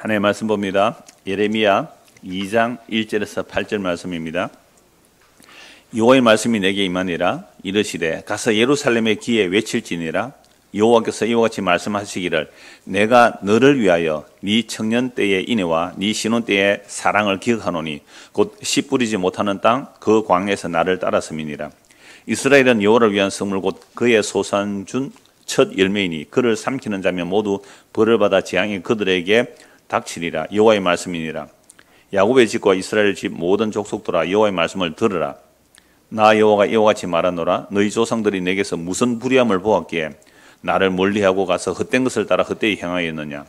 하나님의 말씀 봅니다. 예레미야 2장 1절에서 8절 말씀입니다. 여호와의 말씀이 내게 임하니라. 이르시되 가서 예루살렘의 귀에 외칠지니라. 여호와께서 이와 같이 말씀하시기를 내가 너를 위하여 네 청년 때의 인애와 네 신혼 때의 사랑을 기억하노니 곧 씨 뿌리지 못하는 땅 그 광야에서 나를 따랐음이니라. 이스라엘은 여호와를 위한 성물 곧 그의 소산 준 첫 열매이니 그를 삼키는 자면 모두 벌을 받아 재앙이 그들에게 닥치리라. 여호와의 말씀이니라. 야곱의 집과 이스라엘 집 모든 족속들아 여호와의 말씀을 들으라. 나 여호와가 이와 같이 말하노라. 너희 조상들이 내게서 무슨 불의함을 보았기에 나를 멀리하고 가서 헛된 것을 따라 헛되이 행하였느냐.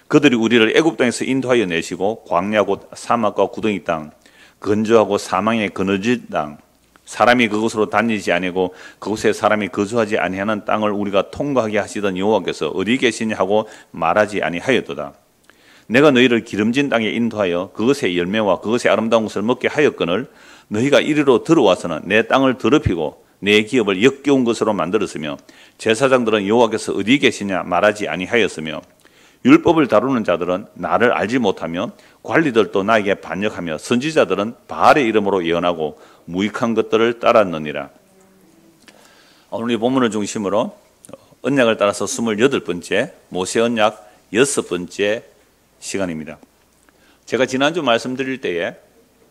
그들이 우리를 애굽 땅에서 인도하여 내시고 광야 곧 사막과 구덩이 땅 건조하고 사망의 그늘진 땅 사람이 그곳으로 다니지 아니고 그곳에 사람이 거주하지 아니하는 땅을 우리가 통과하게 하시던 여호와께서 어디 계시냐 하고 말하지 아니하였도다. 내가 너희를 기름진 땅에 인도하여 그것의 열매와 그것의 아름다운 것을 먹게 하였거늘 너희가 이리로 들어와서는 내 땅을 더럽히고 내 기업을 역겨운 것으로 만들었으며 제사장들은 여호와께서 어디 계시냐 말하지 아니하였으며 율법을 다루는 자들은 나를 알지 못하며 관리들도 나에게 반역하며 선지자들은 바알의 이름으로 예언하고 무익한 것들을 따랐느니라. 오늘 이 본문을 중심으로 언약을 따라서 28번째 모세 언약 6번째 시간입니다. 제가 지난주 말씀드릴 때에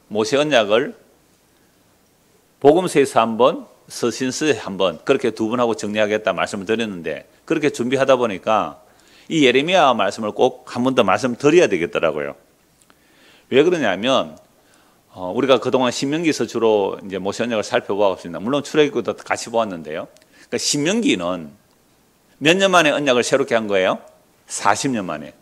모세 언약을 복음서에서 한번 서신서에 한번 그렇게 두 번 하고 정리하겠다 말씀을 드렸는데 그렇게 준비하다 보니까 이 예레미야 말씀을 꼭 한 번 더 말씀드려야 되겠더라고요. 왜 그러냐면 우리가 그동안 신명기에서 주로 이제 모세 언약을 살펴보았습니다. 물론 출애굽기도 같이 보았는데요. 그러니까 신명기는 몇 년 만에 언약을 새롭게 한 거예요? 40년 만에.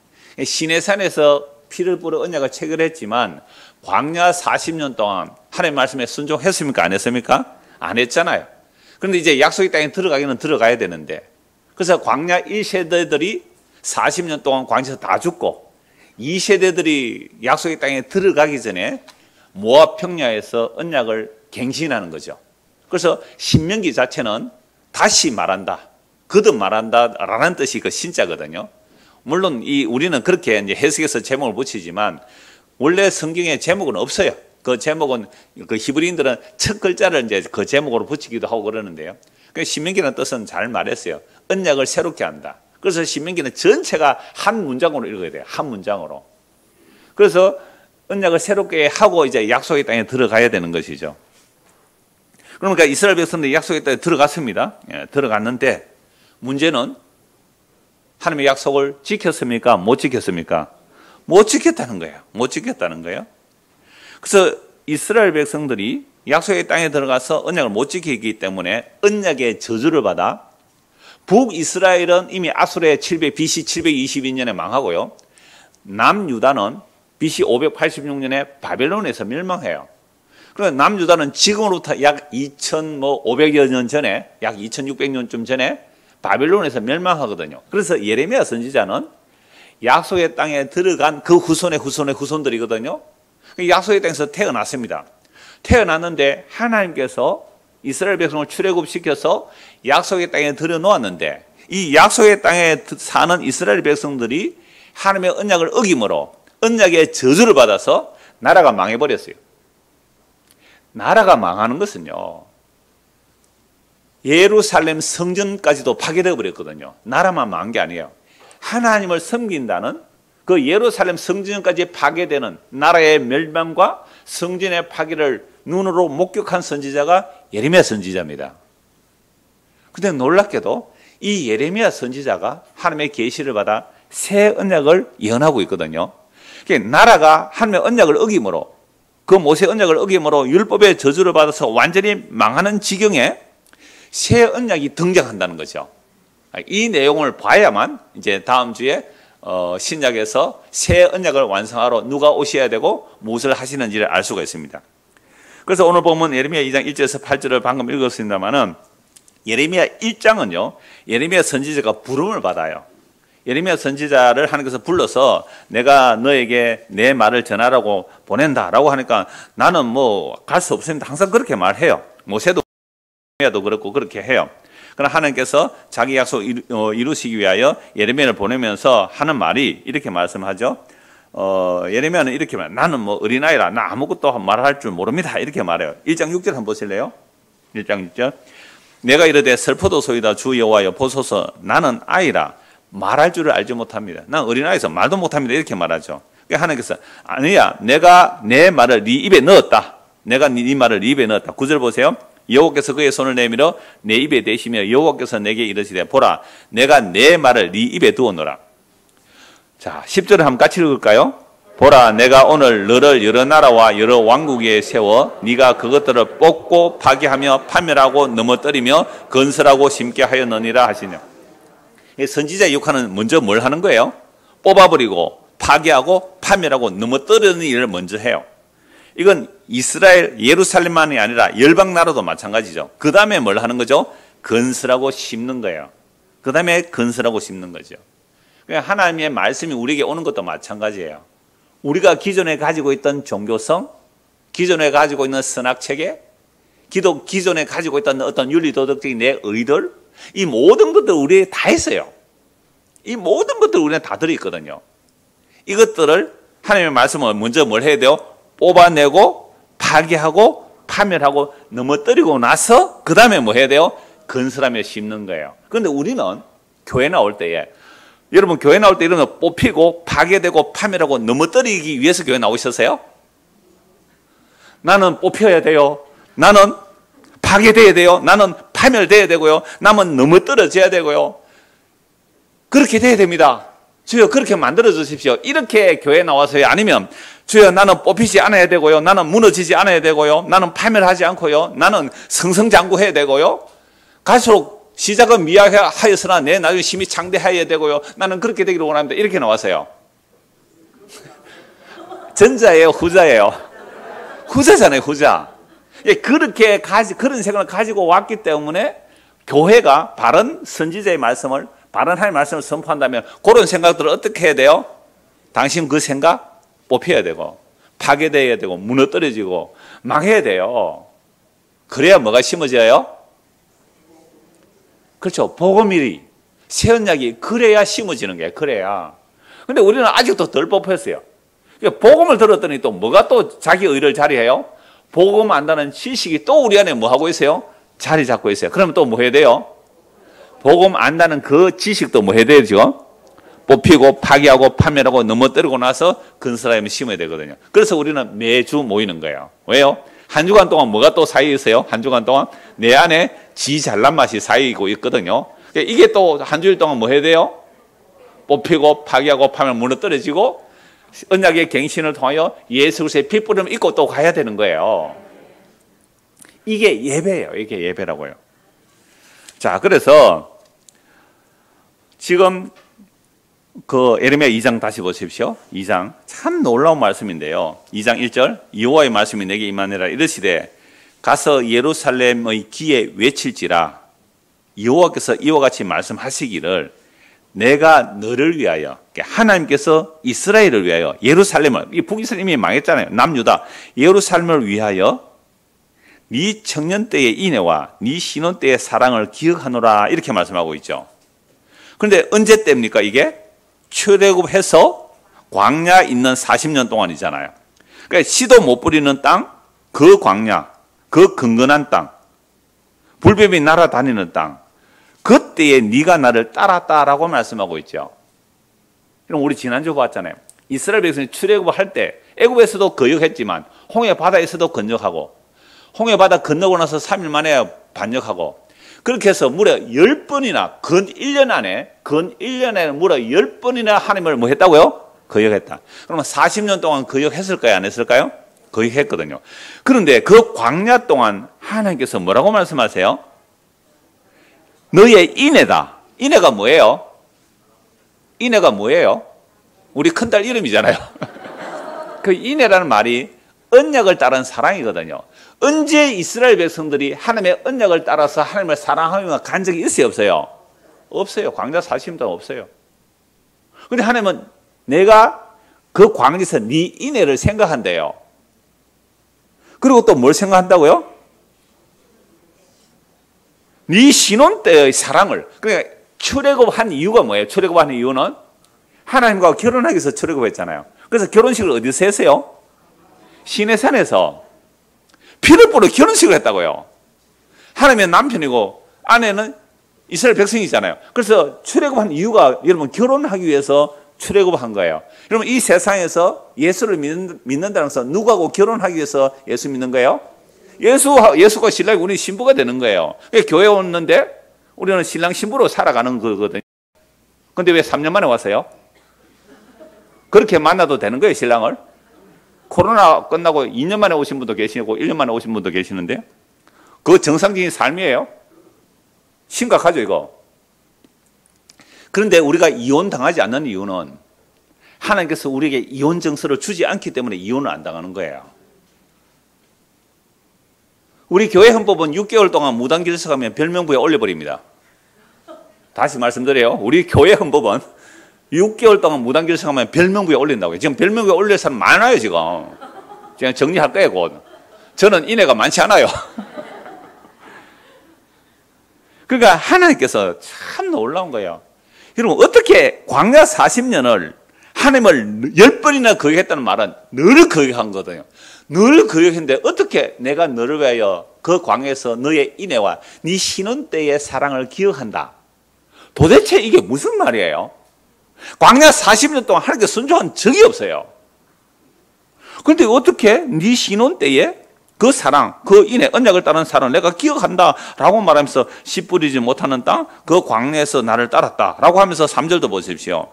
시내산에서 피를 뿌려 언약을 체결했지만 광야 40년 동안 하나님의 말씀에 순종했습니까? 안 했습니까? 안 했잖아요. 그런데 이제 약속의 땅에 들어가기는 들어가야 되는데 그래서 광야 1세대들이 40년 동안 광야에서 다 죽고 2세대들이 약속의 땅에 들어가기 전에 모압 평야에서 언약을 갱신하는 거죠. 그래서 신명기 자체는 다시 말한다, 거듭 말한다라는 뜻이 그 신자거든요. 물론 우리는 그렇게 이제 해석해서 제목을 붙이지만 원래 성경에 제목은 없어요. 그 제목은 그 히브리인들은 첫 글자를 이제 그 제목으로 붙이기도 하고 그러는데요. 그 신명기라는 뜻은 잘 말했어요. 언약을 새롭게 한다. 그래서 신명기는 전체가 한 문장으로 읽어야 돼요. 한 문장으로. 그래서 언약을 새롭게 하고 이제 약속의 땅에 들어가야 되는 것이죠. 그러니까 이스라엘 백성들이 약속의 땅에 들어갔습니다. 예, 들어갔는데 문제는 하나님의 약속을 지켰습니까? 못 지켰습니까? 못 지켰다는 거예요. 못 지켰다는 거예요. 그래서 이스라엘 백성들이 약속의 땅에 들어가서 언약을 못 지키기 때문에 언약의 저주를 받아 북이스라엘은 이미 아수르의 BC 722년에 망하고요. 남유다는 BC 586년에 바벨론에서 멸망해요. 그래서 남유다는 지금으로부터 약 2500여 년 전에 약 2600년쯤 전에 바벨론에서 멸망하거든요. 그래서 예레미야 선지자는 약속의 땅에 들어간 그 후손의 후손들이거든요. 약속의 땅에서 태어났습니다. 태어났는데 하나님께서 이스라엘 백성을 출애굽시켜서 약속의 땅에 들여놓았는데 이 약속의 땅에 사는 이스라엘 백성들이 하나님의 언약을 어김으로 언약의 저주를 받아서 나라가 망해버렸어요. 나라가 망하는 것은요, 예루살렘 성전까지도 파괴되어 버렸거든요. 나라만 망한 게 아니에요. 하나님을 섬긴다는 그 예루살렘 성전까지 파괴되는 나라의 멸망과 성전의 파괴를 눈으로 목격한 선지자가 예레미야 선지자입니다. 그런데 놀랍게도 이 예레미야 선지자가 하나님의 계시를 받아 새 언약을 예언하고 있거든요. 그러니까 나라가 하나님의 언약을 어김으로 그 모세 언약을 어김으로 율법의 저주를 받아서 완전히 망하는 지경에 새 언약이 등장한다는 거죠. 이 내용을 봐야만 이제 다음 주에 신약에서 새 언약을 완성하러 누가 오셔야 되고 무엇을 하시는지를 알 수가 있습니다. 그래서 오늘 보면 예레미야 2장 1절에서 8절을 방금 읽었습니다만은 예레미야 1장은요, 예레미야 선지자가 부름을 받아요. 예레미야 선지자를 하나님께서 불러서 내가 너에게 내 말을 전하라고 보낸다라고 하니까 나는 뭐 갈 수 없습니다. 항상 그렇게 말해요. 모세도 그렇고 그렇게 해요. 그러나 하나님께서 자기 약속 이루시기 위하여 예레미야를 보내면서 하는 말이 이렇게 말씀하죠. 예레미야는 이렇게 말해요. 나는 뭐 어린아이라 나 아무것도 말할 줄 모릅니다. 이렇게 말해요. 1장 6절 한번 보실래요? 1장 6절. 내가 이르되 슬퍼도소이다 주 여호와여 보소서 나는 아이라 말할 줄을 알지 못합니다. 난 어린아이에서 말도 못합니다. 이렇게 말하죠. 그러니까 하나님께서 아니야 내가 내 말을 네 입에 넣었다. 내가 네 말을 네 입에 넣었다. 9절 보세요. 여호와께서 그의 손을 내밀어 내 입에 대시며 여호와께서 내게 이르시되 보라 내가 내 말을 네 입에 두었노라. 자 10절을 한번 같이 읽을까요? 보라 내가 오늘 너를 여러 나라와 여러 왕국 위에 세워 네가 그것들을 뽑고 파괴하며 파멸하고 넘어뜨리며 건설하고 심게 하였느니라 하시냐. 선지자의 역할은 먼저 뭘 하는 거예요? 뽑아버리고 파괴하고 파멸하고 넘어뜨리는 일을 먼저 해요. 이건 이스라엘 예루살렘만이 아니라 열방 나라도 마찬가지죠. 그 다음에 뭘 하는 거죠? 건설하고 심는 거예요. 그 다음에 건설하고 심는 거죠. 하나님의 말씀이 우리에게 오는 것도 마찬가지예요. 우리가 기존에 가지고 있던 종교성, 기존에 가지고 있는 선악체계, 기존에 가지고 있던 어떤 윤리도덕적인 내 의들, 이 모든 것들 우리에 다 있어요. 이 모든 것들 우리는 다 들어있거든요. 이것들을 하나님의 말씀을 먼저 뭘 해야 돼요? 뽑아내고 파괴하고 파멸하고 넘어뜨리고 나서 그 다음에 뭐 해야 돼요? 건설하며 심는 거예요. 그런데 우리는 교회 나올 때에 여러분 교회 나올 때 이런 거 뽑히고 파괴되고 파멸하고 넘어뜨리기 위해서 교회 나오셨어요? 나는 뽑혀야 돼요. 나는 파괴돼야 돼요. 나는 파멸돼야 되고요. 나는 넘어뜨려져야 되고요. 그렇게 돼야 됩니다. 주여 그렇게 만들어 주십시오. 이렇게 교회 나와서요. 아니면 주여 나는 뽑히지 않아야 되고요. 나는 무너지지 않아야 되고요. 나는 파멸하지 않고요. 나는 승승장구해야 되고요. 갈수록 시작은 미약하였으나 내 나중에 심히 창대해야 되고요. 나는 그렇게 되기를 원합니다. 이렇게 나왔어요. 전자예요, 후자예요? 후자잖아요, 후자. 그렇게 그런 생각을 가지고 왔기 때문에 교회가 바른 선지자의 말씀을, 바른 하나님의 말씀을 선포한다면 그런 생각들을 어떻게 해야 돼요? 당신 그 생각 뽑혀야 되고 파괴되어야 되고 무너뜨려지고 망해야 돼요. 그래야 뭐가 심어져요? 그렇죠. 복음이 새 언약이 그래야 심어지는 거예요. 그래야. 근데 우리는 아직도 덜 뽑혔어요. 복음을 들었더니 또 뭐가 또 자기 의를 자리해요? 복음 안다는 지식이 또 우리 안에 뭐 하고 있어요? 자리 잡고 있어요. 그러면 또 뭐 해야 돼요? 복음 안다는 그 지식도 뭐 해야 되죠? 뽑히고 파괴하고 파멸하고 넘어뜨리고 나서 건설하면 심어야 되거든요. 그래서 우리는 매주 모이는 거예요. 왜요? 한 주간 동안 뭐가 또 쌓여 있어요? 한 주간 동안 내 안에 지 잘난 맛이 쌓이고 있거든요. 이게 또 한 주일 동안 뭐 해야 돼요? 뽑히고 파괴하고 파멸 무너뜨려지고 언약의 갱신을 통하여 예수 그리스도의 핏부름을 입고 또 가야 되는 거예요. 이게 예배예요. 이게 예배라고요. 자, 그래서 지금 그 예레미야 2장 다시 보십시오. 2장 참 놀라운 말씀인데요. 2장 1절 여호와의 말씀이 내게 임하니라 이르시되 가서 예루살렘의 귀에 외칠지라 여호와께서 이와 같이 말씀하시기를 내가 너를 위하여 하나님께서 이스라엘을 위하여 예루살렘을 이 북이스라엘이 망했잖아요. 남유다 예루살렘을 위하여 네 청년 때의 인애와 네 신혼 때의 사랑을 기억하노라 이렇게 말씀하고 있죠. 그런데 언제 때입니까 이게? 출애굽해서 광야 있는 40년 동안이잖아요. 그러니까 씨도 못 뿌리는 땅, 그 광야, 그 근근한 땅, 불뱀이 날아다니는 땅, 그때에 네가 나를 따랐다라고 말씀하고 있죠. 그럼 우리 지난주 봤잖아요. 이스라엘 백성이 출애굽할 때 애굽에서도 거역했지만 홍해 바다에서도 건너가고 홍해 바다 건너고 나서 3일 만에 반역하고 그렇게 해서 무려 10번이나 근 1년 안에 무려 10번이나 하나님을 뭐 했다고요? 거역했다. 그러면 40년 동안 거역했을까요? 안 했을까요? 거역했거든요. 그런데 그 광야 동안 하나님께서 뭐라고 말씀하세요? 너의 인애다. 인애가 뭐예요? 인애가 뭐예요? 우리 큰딸 이름이잖아요. 그 인애라는 말이 언약을 따른 사랑이거든요. 언제 이스라엘 백성들이 하나님의 언약을 따라서 하나님을 사랑하며 간 적이 있어요? 없어요? 없어요. 광야 40년 동안 없어요. 그런데 하나님은 내가 그 광야에서 네 인애를 생각한대요. 그리고 또 뭘 생각한다고요? 네 신혼 때의 사랑을. 그러니까 출애굽한 이유가 뭐예요? 출애굽한 이유는 하나님과 결혼하기 위해서 출애굽했잖아요. 그래서 결혼식을 어디서 했어요? 시내산에서. 피를 뿌려 결혼식을 했다고요. 하나님의 남편이고 아내는 이스라엘 백성이잖아요. 그래서 출애굽한 이유가 여러분 결혼하기 위해서 출애굽한 거예요. 여러분 이 세상에서 예수를 믿는다는 것은 누구하고 결혼하기 위해서 예수 믿는 거예요? 예수가 신랑이 우리 신부가 되는 거예요. 교회 오는데 우리는 신랑 신부로 살아가는 거거든요. 근데 왜 3년 만에 왔어요? 그렇게 만나도 되는 거예요, 신랑을? 코로나 끝나고 2년 만에 오신 분도 계시고 1년 만에 오신 분도 계시는데 그거 정상적인 삶이에요. 심각하죠, 이거. 그런데 우리가 이혼 당하지 않는 이유는 하나님께서 우리에게 이혼 정서를 주지 않기 때문에 이혼을 안 당하는 거예요. 우리 교회 헌법은 6개월 동안 무단 결석하면 별명부에 올려버립니다. 다시 말씀드려요. 우리 교회 헌법은 6개월 동안 무단 결석하면 별명부에 올린다고요. 지금 별명부에 올릴 사람 많아요, 지금. 그냥 정리할 거예요, 곧. 저는 인애가 많지 않아요. 그러니까 하나님께서 참 놀라운 거예요. 여러분, 어떻게 광야 40년을 하나님을 10번이나 거역했다는 말은 늘 거역한 거거든요. 늘 거역했는데 어떻게 내가 너를 위하여 그 광야에서 너의 인애와 네 신혼 때의 사랑을 기억한다. 도대체 이게 무슨 말이에요? 광야 40년 동안 하나님께 순종한 적이 없어요. 그런데 어떻게 네 신혼 때에 그 사랑, 그 인애, 언약을 따르는 사랑을 내가 기억한다라고 말하면서 씨 뿌리지 못하는 땅, 그 광야에서 나를 따랐다라고 하면서 3절도 보십시오.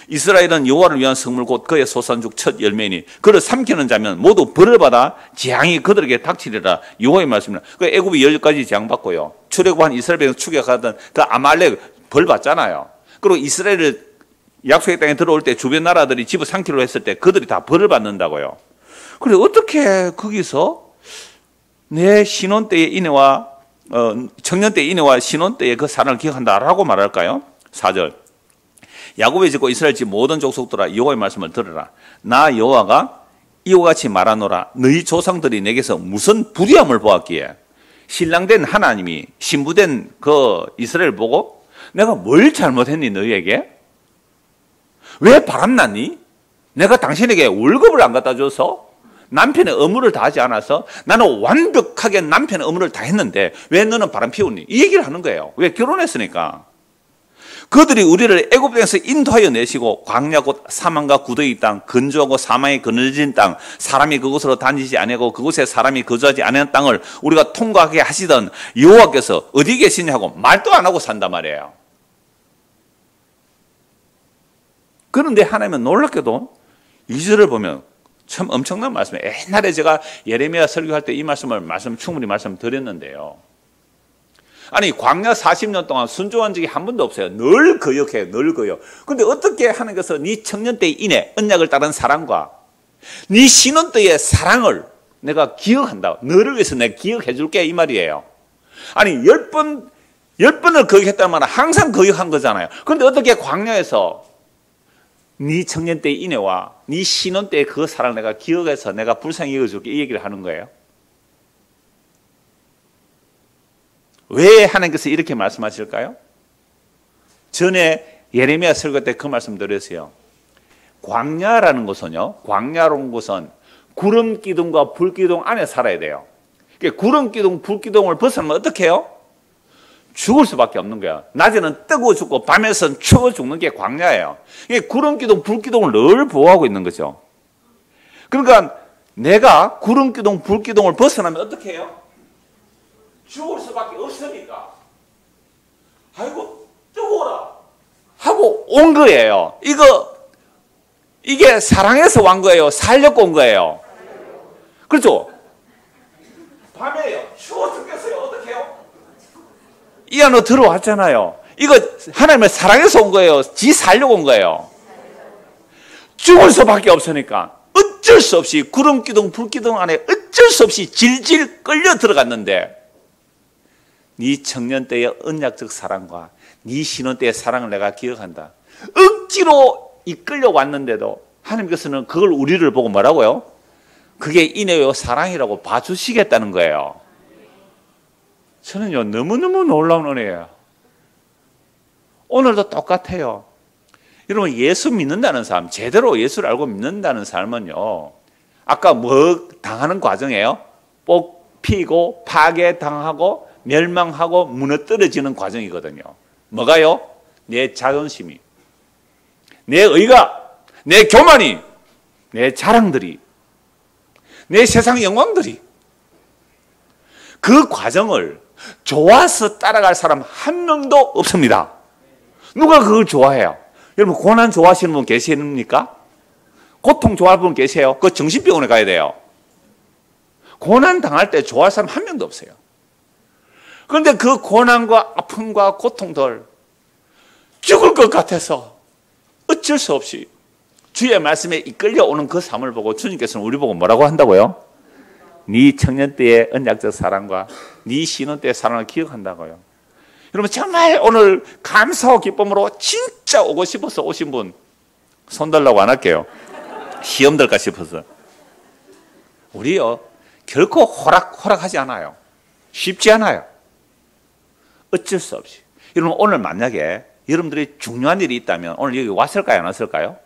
이스라엘은 여호와를 위한 성물 곧 그의 소산죽 첫 열매니 그를 삼키는 자면 모두 벌을 받아 재앙이 그들에게 닥치리라. 여호와의 말씀입니다. 그 애굽이 10가지 재앙 받고요. 출애굽한 이스라엘 백성 추격하던 그 아말렉 벌 받잖아요. 그리고 이스라엘을 약속의 땅에 들어올 때 주변 나라들이 집을 삼키려 했을 때 그들이 다 벌을 받는다고요. 그래 어떻게 거기서 내 신혼 때의 인애와 청년 때의 인애와 신혼 때의 그 사랑을 기억한다라고 말할까요? 4절. 야곱의 집과 이스라엘 집 모든 족속들아 여호와의 말씀을 들으라. 나 여호와가 이와 같이 말하노라. 너희 조상들이 내게서 무슨 불의함을 보았기에 신랑된 하나님이 신부된 그 이스라엘 보고 내가 뭘 잘못했니 너희에게? 왜 바람났니? 내가 당신에게 월급을 안 갖다 줘서? 남편의 의무를 다하지 않아서? 나는 완벽하게 남편의 의무를 다 했는데 왜 너는 바람 피우니? 이 얘기를 하는 거예요. 왜? 결혼했으니까. 그들이 우리를 애굽 땅에서 인도하여 내시고 광야 곧 사망과 구더기 땅, 건조하고 사망이 그늘진 땅, 사람이 그곳으로 다니지 아니하고 그곳에 사람이 거주하지 않은 땅을 우리가 통과하게 하시던 여호와께서 어디 계시냐고 말도 안 하고 산단 말이에요. 그런데 하나님은 놀랍게도 2절을 보면 참 엄청난 말씀이에요. 옛날에 제가 예레미야 설교할 때 이 말씀을 충분히 말씀드렸는데요. 아니 광야 40년 동안 순종한 적이 한 번도 없어요. 늘 거역해요. 늘 거역. 그런데 어떻게 하나님께서 네 청년 때의 인애, 언약을 따른 사랑과 네 신혼 때의 사랑을 내가 기억한다. 너를 위해서 내가 기억해 줄게 이 말이에요. 아니 10번을 거역했다는 말은 항상 거역한 거잖아요. 그런데 어떻게 광야에서 네 청년 때의 인애와 네 신혼 때의 그 사랑을 내가 기억해서 내가 불쌍히 여겨줄게 이 얘기를 하는 거예요. 왜 하나님께서 이렇게 말씀하실까요? 전에 예레미야 설교 때 그 말씀 드렸어요. 광야라는 곳은요, 광야라는 곳은 구름 기둥과 불 기둥 안에 살아야 돼요. 구름 기둥, 불 기둥을 벗어나면 어떻게 해요? 죽을 수밖에 없는 거야. 낮에는 뜨거워 죽고 밤에는 추워 죽는 게 광야예요. 구름 기둥, 불 기둥을 늘 보호하고 있는 거죠. 그러니까 내가 구름 기둥, 불 기둥을 벗어나면 어떻게 해요? 죽을 수밖에 없으니까 아이고 뜨거워라 하고 온 거예요. 이게 사랑해서 온 거예요? 살려고 온 거예요? 그렇죠? 밤에요. 추워 죽겠어요. 어떻게 해요? 이 안으로 들어왔잖아요. 이거 하나님을 사랑해서 온 거예요? 지 살려고 온 거예요? 죽을 수밖에 없으니까 어쩔 수 없이 구름 기둥, 불 기둥 안에 어쩔 수 없이 질질 끌려 들어갔는데 네 청년 때의 언약적 사랑과 네 신혼 때의 사랑을 내가 기억한다. 억지로 이끌려 왔는데도 하나님께서는 그걸 우리를 보고 뭐라고요? 그게 인애요 사랑이라고 봐주시겠다는 거예요. 저는요 너무너무 놀라운 은혜예요. 오늘도 똑같아요. 여러분, 예수 믿는다는 삶, 제대로 예수를 알고 믿는다는 삶은요, 아까 뭐 당하는 과정이에요? 뽑히고 파괴당하고 멸망하고 무너뜨려지는 과정이거든요. 뭐가요? 내 자존심이, 내 의가, 내 교만이, 내 자랑들이, 내 세상 영광들이. 그 과정을 좋아서 따라갈 사람 한 명도 없습니다. 누가 그걸 좋아해요? 여러분, 고난 좋아하시는 분 계십니까? 고통 좋아하는 분 계세요? 그 정신병원에 가야 돼요. 고난 당할 때 좋아할 사람 한 명도 없어요. 그런데 그 고난과 아픔과 고통들, 죽을 것 같아서 어쩔 수 없이 주의 말씀에 이끌려오는 그 삶을 보고 주님께서는 우리 보고 뭐라고 한다고요? 네 청년 때의 언약적 사랑과 네 신혼 때의 사랑을 기억한다고요. 여러분, 정말 오늘 감사와 기쁨으로 진짜 오고 싶어서 오신 분 손 들라고 안 할게요. 시험 들까 싶어서. 우리요, 결코 호락호락하지 않아요. 쉽지 않아요. 어쩔 수 없이. 여러분, 오늘 만약에 여러분들이 중요한 일이 있다면 오늘 여기 왔을까요, 안 왔을까요?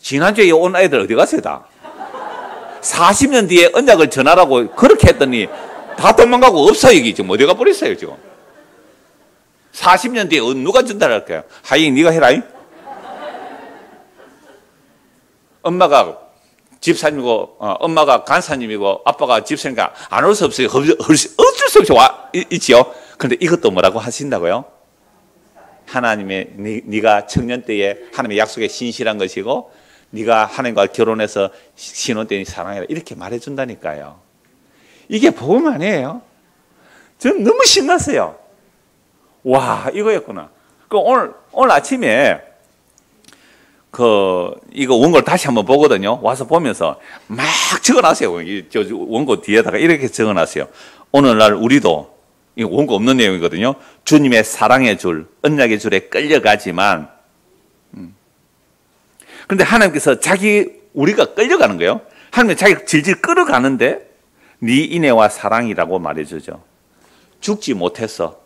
지난주에 온 아이들 어디 갔어요, 다? 40년 뒤에 언약을 전하라고 그렇게 했더니 다 도망가고 없어요. 여기 지금 어디 가버렸어요, 지금. 40년 뒤에 누가 전달할까요? 하이, 네가 해라. 엄마가 집사님이고, 엄마가 간사님이고, 아빠가 집사니까 안 올 수 없어요. 어쩔 수 없이 있지요. 그런데 이것도 뭐라고 하신다고요? 하나님의, 네가 청년 때에 하나님의 약속에 신실한 것이고, 네가 하나님과 결혼해서 신혼 때 사랑해라. 이렇게 말해준다니까요. 이게 복음 아니에요? 저는 너무 신났어요. 와, 이거였구나. 오늘 아침에 이거 원고를 다시 한번 보거든요. 와서 보면서 막 적어놨어요. 저 원고 뒤에다가 이렇게 적어놨어요. 오늘날 우리도, 이거 원고 없는 내용이거든요. 주님의 사랑의 줄, 언약의 줄에 끌려가지만, 그런데 하나님께서 우리가 끌려가는 거예요. 하나님이 자기 질질 끌어가는데, 네 인애와 사랑이라고 말해주죠. 죽지 못해서,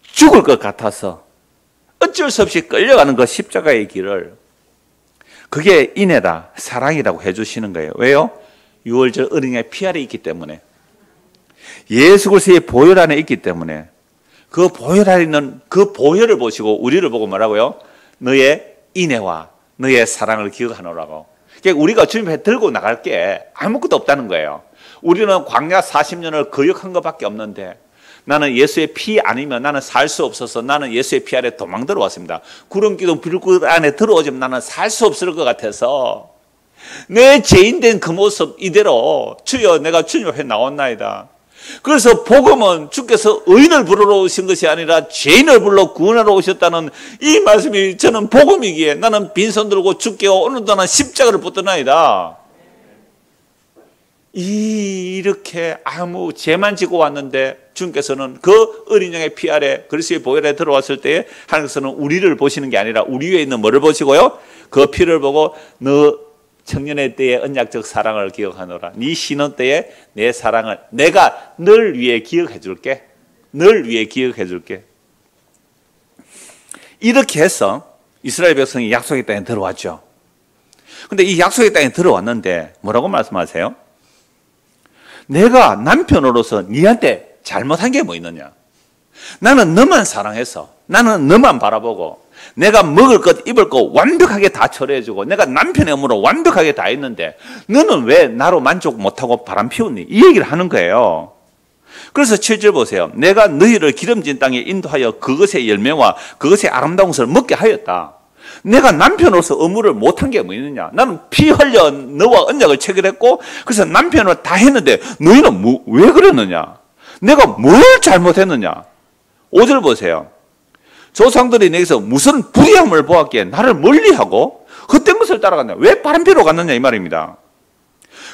죽을 것 같아서, 어쩔 수 없이 끌려가는 그 십자가의 길을, 그게 인애다, 사랑이라고 해주시는 거예요. 왜요? 6월절 어린이의 피 아래 있기 때문에, 예수 그리스도의 보혈 안에 있기 때문에, 그 보혈 안에 있는 그 보혈을 보시고 우리를 보고 뭐라고요? 너의 인애와 너의 사랑을 기억하노라고. 그러니까 우리가 주님 앞에 들고 나갈 게 아무것도 없다는 거예요. 우리는 광야 40년을 거역한 것밖에 없는데, 나는 예수의 피 아니면 나는 살 수 없어서 나는 예수의 피 아래 도망 들어왔습니다. 구름 기둥 불꽃 안에 들어오지만 나는 살 수 없을 것 같아서 내 죄인된 그 모습 이대로, 주여 내가 주님 앞에 나왔나이다. 그래서 복음은 주께서 의인을 부르러 오신 것이 아니라 죄인을 불러 구원하러 오셨다는 이 말씀이 저는 복음이기에 나는 빈손 들고 주께 오늘도 나는 십자가를 붙드나이다. 이렇게 아무 죄만 지고 왔는데 주님께서는 그 어린 양의 피 아래 그리스도의 보혈에 들어왔을 때에 하나님께서는 우리를 보시는 게 아니라 우리 위에 있는 뭐를 보시고요? 그 피를 보고 너 청년의 때의 언약적 사랑을 기억하노라. 네 신혼 때에 내 사랑을 내가 널 위해 기억해 줄게. 널 위해 기억해 줄게. 이렇게 해서 이스라엘 백성이 약속의 땅에 들어왔죠. 근데 이 약속의 땅에 들어왔는데 뭐라고 말씀하세요? 내가 남편으로서 네한테 잘못한 게 뭐 있느냐? 나는 너만 사랑해서, 나는 너만 바라보고, 내가 먹을 것, 입을 것 완벽하게 다 처리해주고, 내가 남편의 업무로 완벽하게 다 했는데, 너는 왜 나로 만족 못하고 바람 피우니? 이 얘기를 하는 거예요. 그래서 7절 보세요. 내가 너희를 기름진 땅에 인도하여 그것의 열매와 그것의 아름다운 것을 먹게 하였다. 내가 남편으로서 업무를 못한 게 뭐 있느냐? 나는 피 흘려 너와 언약을 체결했고, 그래서 남편을 다 했는데 너희는 왜 그랬느냐? 내가 뭘 잘못했느냐? 5절 보세요. 조상들이 내게서 무슨 불의함을 보았기에 나를 멀리하고 헛된 것을 따라갔냐? 왜 바람피러 갔느냐 이 말입니다.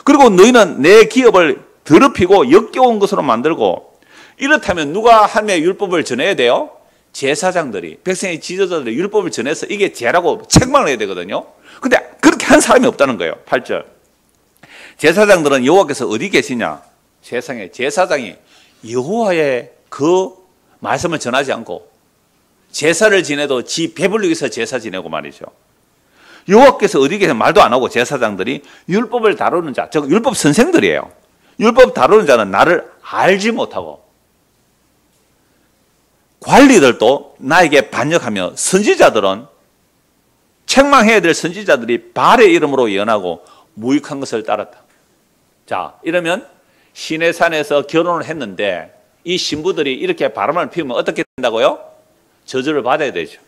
그리고 너희는 내 기업을 더럽히고 역겨운 것으로 만들고, 이렇다면 누가 하나님의 율법을 전해야 돼요? 제사장들이, 백성의 지도자들이 율법을 전해서 이게 죄라고 책망을 해야 되거든요. 근데 그렇게 한 사람이 없다는 거예요. 8절. 제사장들은 여호와께서 어디 계시냐? 세상에 제사장이 여호와의 그 말씀을 전하지 않고 제사를 지내도 지 배불리기 위해서 제사 지내고 말이죠. 여호와께서 어디 계세요? 말도 안 하고 제사장들이 율법을 다루는 자, 즉 율법 선생들이에요. 율법 다루는 자는 나를 알지 못하고 관리들도 나에게 반역하며 선지자들은 책망해야 될 선지자들이 바알의 이름으로 예언하고 무익한 것을 따랐다. 자, 이러면 시내산에서 결혼을 했는데 이 신부들이 이렇게 바람을 피우면 어떻게 된다고요? 저주를 받아야 되죠.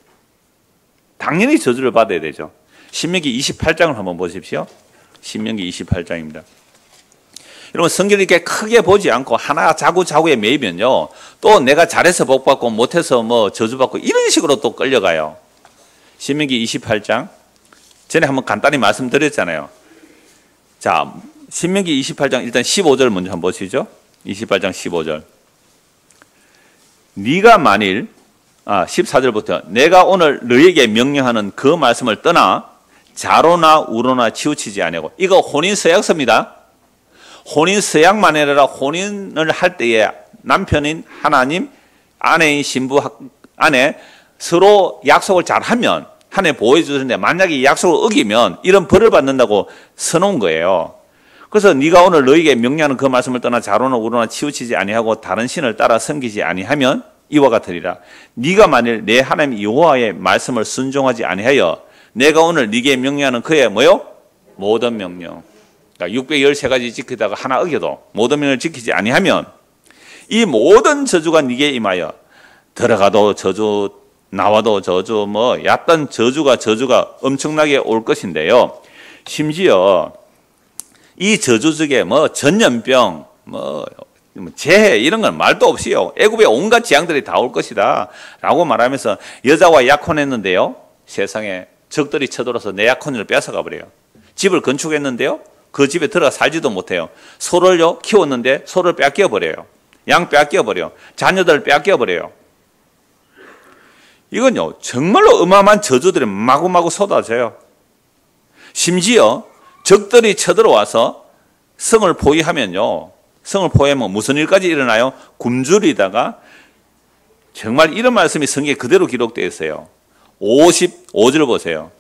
당연히 저주를 받아야 되죠. 신명기 28장을 한번 보십시오. 신명기 28장입니다. 여러분 성경을 이렇게 크게 보지 않고 하나 자구자구에 매이면요, 또 내가 잘해서 복받고 못해서 뭐 저주받고 이런 식으로 또 끌려가요. 신명기 28장 전에 한번 간단히 말씀드렸잖아요. 자, 신명기 28장 일단 15절 먼저 한번 보시죠. 28장 15절. 네가 만일 14절부터 내가 오늘 너에게 명령하는 그 말씀을 떠나 자로나 우로나 치우치지 아니하고, 이거 혼인서약서입니다. 혼인서약만 해라. 혼인을 할 때에 남편인 하나님, 아내인 신부 안에 서로 약속을 잘하면 하나님 보호해 주는데, 만약에 이 약속을 어기면 이런 벌을 받는다고 써놓은 거예요. 그래서 네가 오늘 너에게 명령하는 그 말씀을 떠나 자로나 우로나 치우치지 아니하고 다른 신을 따라 섬기지 아니하면 이와 같으리라. 네가 만일 내 하나님 여호와의 말씀을 순종하지 아니하여 내가 오늘 네게 명령하는 그의 뭐요? 모든 명령. 그러니까 613가지 지키다가 하나 어겨도 모든 명령을 지키지 아니하면 이 모든 저주가 네게 임하여 들어가도 저주, 나와도 저주, 뭐 얕던 저주가 엄청나게 올 것인데요. 심지어 이 저주 중에 뭐 전염병, 뭐 재해 이런 건 말도 없이요, 애굽의 온갖 재앙들이 다 올 것이다 라고 말하면서 여자와 약혼했는데요, 세상에 적들이 쳐들어서 내 약혼을 뺏어가 버려요. 집을 건축했는데요, 그 집에 들어가 살지도 못해요. 소를요 키웠는데 소를 뺏겨 버려요. 양 뺏겨 버려요. 자녀들 뺏겨 버려요. 이건요 정말로 어마어마한 저주들이 마구마구 쏟아져요. 심지어 적들이 쳐들어와서 성을 포위하면요, 성을 포위하면 무슨 일까지 일어나요? 굶주리다가, 정말 이런 말씀이 성경에 그대로 기록되어 있어요. 55절 보세요.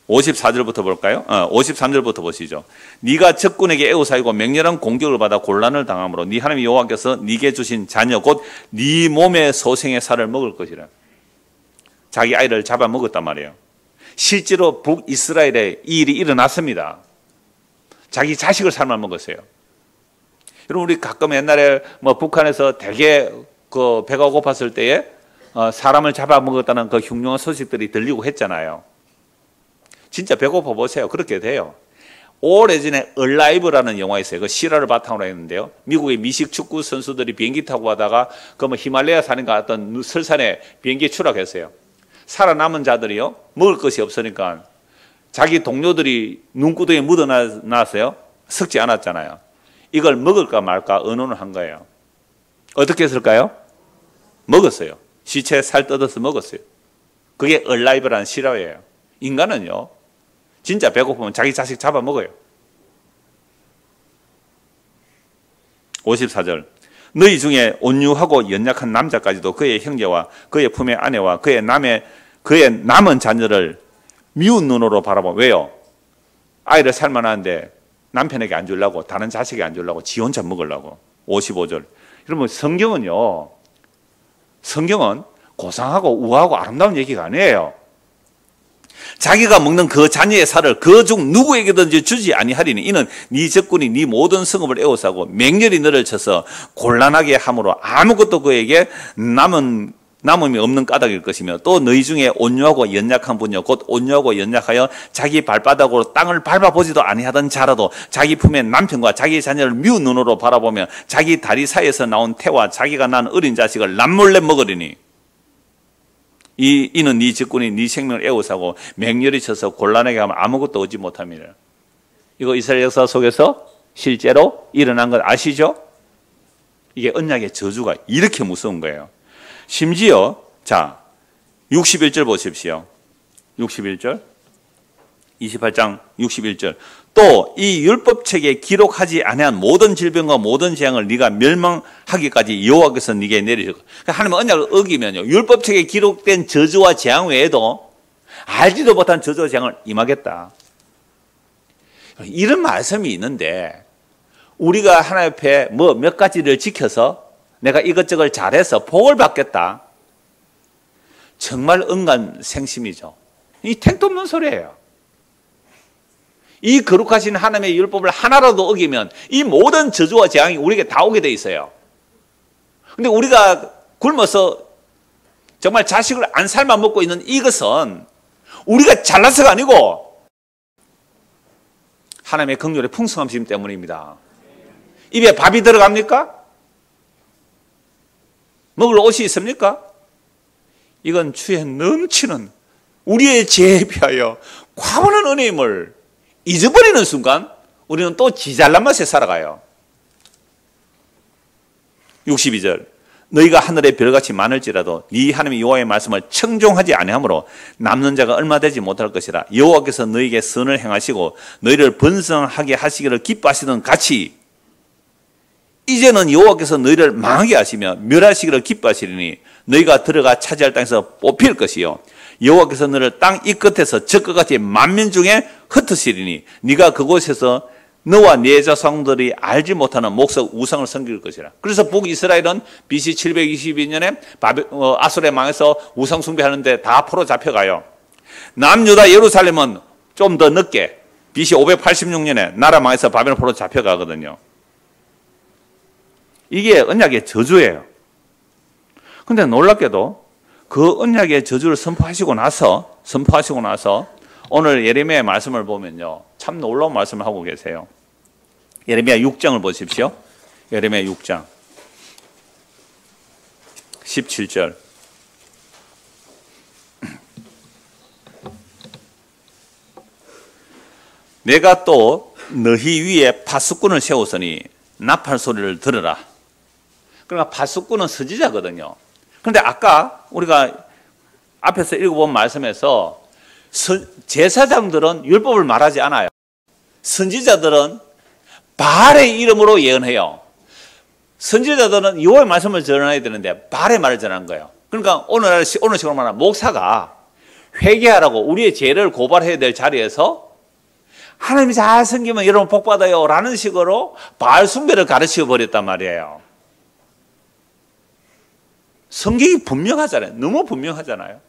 54절부터 볼까요? 53절부터 보시죠. 네가 적군에게 애워싸이고 맹렬한 공격을 받아 곤란을 당함으로 네 하나님 여호와께서 네게 주신 자녀 곧 네 몸의 소생의 살을 먹을 것이라. 자기 아이를 잡아먹었단 말이에요. 실제로 북이스라엘에 이 일이 일어났습니다. 자기 자식을 삶아먹었어요. 여러분 우리 가끔 옛날에 뭐 북한에서 되게 그 배가 고팠을 때에 사람을 잡아먹었다는 그 흉흉한 소식들이 들리고 했잖아요. 진짜 배고파 보세요. 그렇게 돼요. 오래전에 얼라이브라는 영화 있어요. 그 실화를 바탕으로 했는데요. 미국의 미식 축구 선수들이 비행기 타고 가다가 그 뭐 히말라야 산인가 어떤 설산에 비행기에 추락했어요. 살아남은 자들이요, 먹을 것이 없으니까 자기 동료들이 눈구덩이에 묻어놨어요. 썩지 않았잖아요. 이걸 먹을까 말까 의논을 한 거예요. 어떻게 했을까요? 먹었어요. 시체 살 뜯어서 먹었어요. 그게 얼라이브라는 실화예요. 인간은요 진짜 배고프면 자기 자식 잡아먹어요. 54절. 너희 중에 온유하고 연약한 남자까지도 그의 형제와 그의 품의 아내와 그의 남은 자녀를 미운 눈으로 바라보면, 왜요? 아이를 살만하는데 남편에게 안 주려고, 다른 자식에게 안 주려고, 지 혼자 먹으려고. 55절. 여러분 성경은 고상하고 우아하고 아름다운 얘기가 아니에요. 자기가 먹는 그 자녀의 살을 그 중 누구에게든지 주지 아니하리니 이는 네 적군이 네 모든 성읍을 에워싸고 맹렬히 너를 쳐서 곤란하게 함으로 아무것도 그에게 남음이 없는 까닭일 것이며, 또 너희 중에 온유하고 연약한 분이요 곧 온유하고 연약하여 자기 발바닥으로 땅을 밟아보지도 아니하던 자라도 자기 품의 남편과 자기 자녀를 미운 눈으로 바라보며 자기 다리 사이에서 나온 태와 자기가 낳은 어린 자식을 남몰래 먹으리니 이는 네 적군이 네 생명을 에워싸고 맹렬히 쳐서 곤란하게 하면 아무것도 얻지 못함이라. 이거 이스라엘 역사 속에서 실제로 일어난 것 아시죠? 이게 언약의 저주가 이렇게 무서운 거예요. 심지어 자 61절 보십시오. 61절 28장 61절. 또 이 율법책에 기록하지 아니한 모든 질병과 모든 재앙을 네가 멸망하기까지 여호와께서 네게 내리실. 그러니까 하나님의 언약을 어기면요, 율법책에 기록된 저주와 재앙 외에도 알지도 못한 저주와 재앙을 임하겠다. 이런 말씀이 있는데 우리가 하나님 앞에 뭐 몇 가지를 지켜서 내가 이것저것 잘해서 복을 받겠다. 정말 은간생심이죠. 이 택도 없는 소리예요. 이 거룩하신 하나님의 율법을 하나라도 어기면 이 모든 저주와 재앙이 우리에게 다 오게 돼 있어요. 근데 우리가 굶어서 정말 자식을 안 삶아 먹고 있는 이것은 우리가 잘나서가 아니고 하나님의 긍휼의 풍성함심 때문입니다. 입에 밥이 들어갑니까? 먹을 옷이 있습니까? 이건 주의 넘치는 우리의 죄에 비하여 과분한 은혜임을 잊어버리는 순간 우리는 또 지잘난 맛에 살아가요. 62절 너희가 하늘의 별같이 많을지라도 네 하나님 여호와의 말씀을 청종하지 아니하므로 남는 자가 얼마 되지 못할 것이라. 여호와께서 너희에게 선을 행하시고 너희를 번성하게 하시기를 기뻐하시던 같이 이제는 여호와께서 너희를 망하게 하시며 멸하시기를 기뻐하시리니 너희가 들어가 차지할 땅에서 뽑힐 것이요 여호와께서 너를 땅 이 끝에서 저 끝까지 만민 중에 흩으시리니 네가 그곳에서 너와 네 자손들이 알지 못하는 목석 우상을 섬길 것이라. 그래서 북이스라엘은 BC 722년에 아수르에 망해서 우상 숭배하는데 다 포로 잡혀가요. 남유다 예루살렘은 좀 더 늦게 BC 586년에 나라 망해서 바벨론 포로 잡혀가거든요. 이게 언약의 저주예요. 근데 놀랍게도 그 언약의 저주를 선포하시고 나서 오늘 예레미야의 말씀을 보면요. 참 놀라운 말씀을 하고 계세요. 예레미야 6장을 보십시오. 예레미야 6장 17절 내가 또 너희 위에 파수꾼을 세웠으니 나팔 소리를 들으라. 그러니까 파수꾼은 선지자거든요. 그런데 아까 우리가 앞에서 읽어본 말씀에서 제사장들은 율법을 말하지 않아요. 선지자들은 바알의 이름으로 예언해요. 선지자들은 여호와의 말씀을 전해야 되는데 바알의 말을 전하는 거예요. 그러니까 오늘 식으로 말하면 목사가 회개하라고 우리의 죄를 고발해야 될 자리에서 하나님이 잘 섬기면 여러분 복 받아요 라는 식으로 바알 숭배를 가르쳐 버렸단 말이에요. 성경이 분명하잖아요. 너무 분명하잖아요.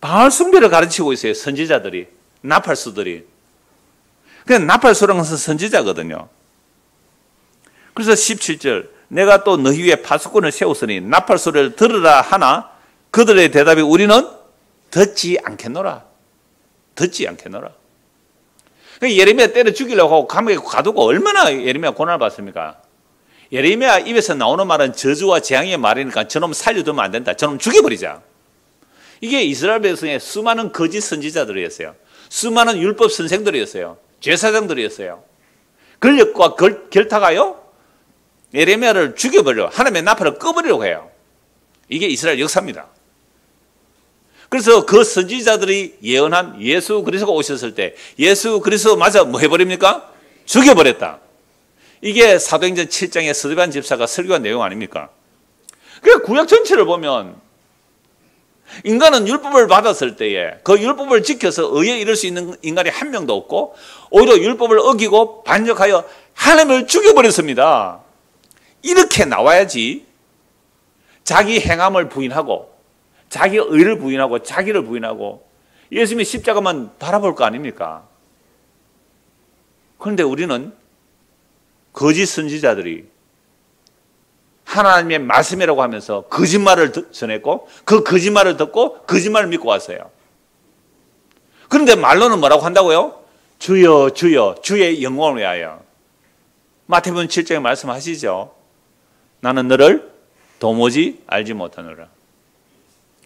바알 숭배를 가르치고 있어요. 선지자들이, 나팔수들이. 그냥 나팔수라는 것은 선지자거든요. 그래서 17절 내가 또 너희 위에 파수꾼을 세웠으니 나팔소리를 들으라 하나 그들의 대답이 우리는 듣지 않겠노라. 듣지 않겠노라. 예레미야 때려 죽이려고 하고 감옥에 가두고 얼마나 예레미야 고난을 받습니까? 예레미야 입에서 나오는 말은 저주와 재앙의 말이니까 저놈 살려두면 안 된다. 저놈 죽여버리자. 이게 이스라엘 백성의 수많은 거짓 선지자들이었어요. 수많은 율법 선생들이었어요. 제사장들이었어요. 권력과 결타가요 예레미야를 죽여버려 하나님의 나팔을 꺼버리려고 해요. 이게 이스라엘 역사입니다. 그래서 그 선지자들이 예언한 예수 그리스도가 오셨을 때 예수 그리스도마저 뭐 해버립니까? 죽여버렸다. 이게 사도행전 7장의 스데반 집사가 설교한 내용 아닙니까? 그러니까 구약 전체를 보면 인간은 율법을 받았을 때에 그 율법을 지켜서 의에 이를 수 있는 인간이 한 명도 없고 오히려 율법을 어기고 반역하여 하나님을 죽여버렸습니다. 이렇게 나와야지 자기 행함을 부인하고 자기 의를 부인하고 자기를 부인하고 예수님의 십자가만 바라볼 거 아닙니까? 그런데 우리는 거짓 선지자들이 하나님의 말씀이라고 하면서 거짓말을 전했고 그 거짓말을 듣고 거짓말을 믿고 왔어요. 그런데 말로는 뭐라고 한다고요? 주여 주여 주의 영광을 위하여. 마태복음 7장에 말씀하시죠. 나는 너를 도무지 알지 못하노라.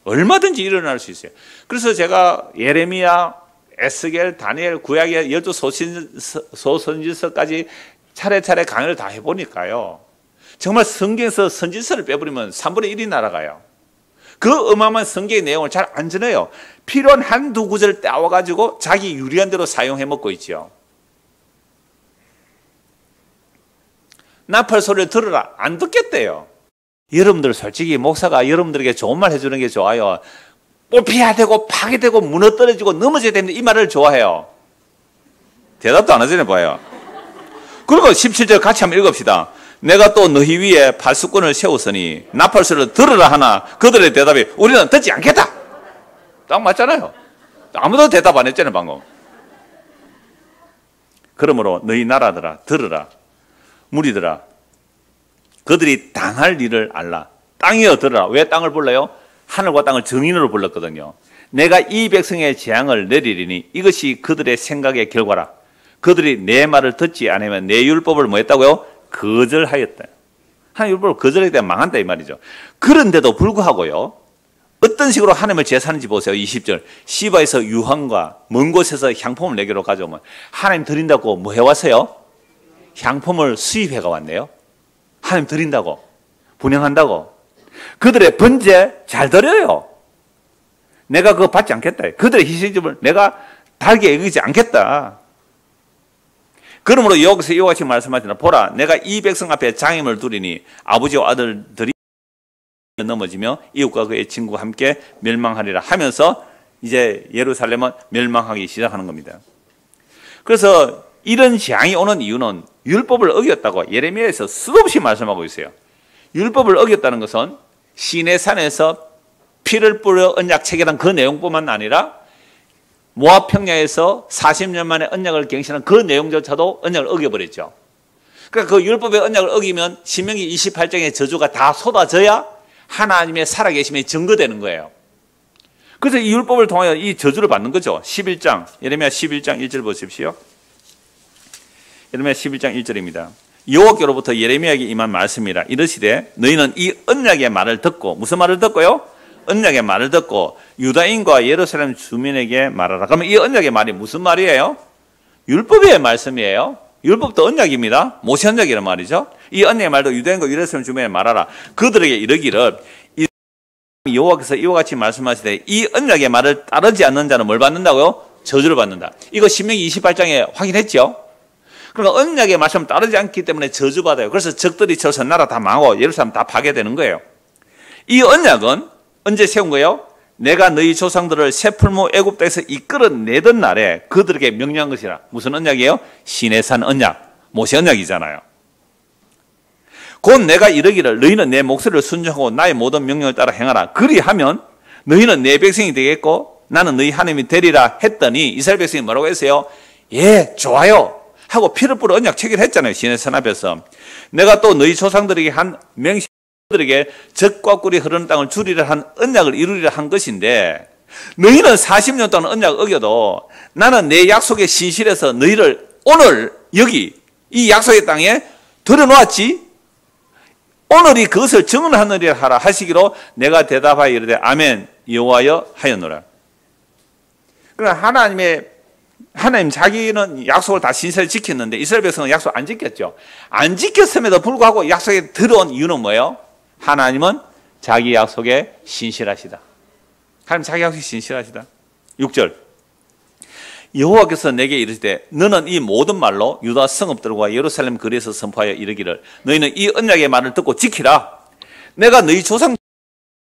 얼마든지 일어날 수 있어요. 그래서 제가 예레미야, 에스겔, 다니엘, 구약의 12소선지서까지 차례차례 강의를 다 해보니까요. 정말 성경에서 선지서를 빼버리면 3분의 1이 날아가요. 그 어마어마한 성경의 내용을 잘 안 전해요. 필요한 한두 구절을 따와가지고 자기 유리한 대로 사용해 먹고 있죠. 나팔 소리를 들으라. 안 듣겠대요. 여러분들 솔직히 목사가 여러분들에게 좋은 말 해주는 게 좋아요. 뽑혀야 되고 파괴되고 무너뜨려지고 넘어져야 되는데 이 말을 좋아해요. 대답도 안 하잖아요. 봐요. 그리고 17절 같이 한번 읽읍시다. 내가 또 너희 위에 팔수꾼을 세웠으니 나팔소리를 들으라 하나 그들의 대답이 우리는 듣지 않겠다. 딱 맞잖아요. 아무도 대답 안 했잖아요. 방금. 그러므로 너희 나라들아 들으라. 무리들아 그들이 당할 일을 알라. 땅이여 들으라. 왜 땅을 불러요? 하늘과 땅을 정인으로 불렀거든요. 내가 이 백성의 재앙을 내리리니 이것이 그들의 생각의 결과라. 그들이 내 말을 듣지 않으면 내 율법을 뭐 했다고요? 거절하였다. 하나님 율법을 거절하게 되면 망한다 이 말이죠. 그런데도 불구하고요. 어떤 식으로 하나님을 제사하는지 보세요. 20절. 시바에서 유황과 먼 곳에서 향품을 내게로 가져오면 하나님 드린다고 뭐 해왔어요? 향품을 수입해가 왔네요. 하나님 드린다고 분양한다고. 그들의 번제 잘 드려요. 내가 그거 받지 않겠다. 그들의 희생점을 내가 달게 여기지 않겠다. 그러므로 여기서 이와 같이 말씀하시나 보라 내가 이 백성 앞에 장임을 두리니 아버지와 아들들이 넘어지며 이웃과 그의 친구와 함께 멸망하리라 하면서 이제 예루살렘은 멸망하기 시작하는 겁니다. 그래서 이런 재앙이 오는 이유는 율법을 어겼다고 예레미야에서 수없이 말씀하고 있어요. 율법을 어겼다는 것은 시내산에서 피를 뿌려 언약 체결한 그 내용뿐만 아니라 모압 평야에서 40년 만에 언약을 갱신한 그 내용조차도 언약을 어겨버렸죠. 그러니까 그 율법의 언약을 어기면 신명기 28장의 저주가 다 쏟아져야 하나님의 살아계심이 증거되는 거예요. 그래서 이 율법을 통하여 이 저주를 받는 거죠. 11장 예레미야 11장 1절 보십시오. 예레미야 11장 1절입니다. 여호와께로부터 예레미야에게 임한 말씀이라 이르시되 너희는 이 언약의 말을 듣고 무슨 말을 듣고요? 언약의 말을 듣고 유다인과 예루살렘 주민에게 말하라. 그러면 이 언약의 말이 무슨 말이에요? 율법의 말씀이에요. 율법도 언약입니다. 모세 언약이란 말이죠. 이 언약의 말도 유다인과 예루살렘 주민에게 말하라. 그들에게 이르기를 여호와께서 이와 같이 말씀하시되 이 언약의 말을 따르지 않는 자는 뭘 받는다고요? 저주를 받는다. 이거 신명기 28장에 확인했죠. 그러니까 언약의 말씀을 따르지 않기 때문에 저주받아요. 그래서 적들이 쳐서 나라 다 망하고 예루살렘 다 파괴되는 거예요. 이 언약은 언제 세운 거예요? 내가 너희 조상들을 새풀무 애굽 땅에서 이끌어내던 날에 그들에게 명령한 것이라. 무슨 언약이에요? 시내산 언약, 모세 언약이잖아요. 곧 내가 이르기를 너희는 내 목소리를 순종하고 나의 모든 명령을 따라 행하라. 그리하면 너희는 내 백성이 되겠고 나는 너희 하나님이 되리라 했더니 이스라엘 백성이 뭐라고 했어요? 예, 좋아요 하고 피를 뿌려 언약 체결했잖아요. 시내산 앞에서. 내가 또 너희 조상들에게 한 명시 들에게 젖과 꿀이 흐르는 땅을 주리라 한 언약을 이루리라 한 것인데 너희는 40년 동안 언약을 어겨도 나는 내 약속에 신실해서 너희를 오늘 여기 이 약속의 땅에 들여놓았지. 오늘이 그것을 증언하느니라 하라 하시기로 내가 대답하여 이르되 아멘 여호와여 하였노라. 그러나 하나님 자기는 약속을 다 신실히 지켰는데 이스라엘 백성은 약속 안 지켰죠. 안 지켰음에도 불구하고 약속에 들어온 이유는 뭐예요? 하나님은 자기 약속에 신실하시다. 하나님 자기 약속에 신실하시다. 6절 여호와께서 내게 이르시되 너는 이 모든 말로 유다 성읍들과 예루살렘 거리에서 선포하여 이르기를 너희는 이 언약의 말을 듣고 지키라. 내가 너희 조상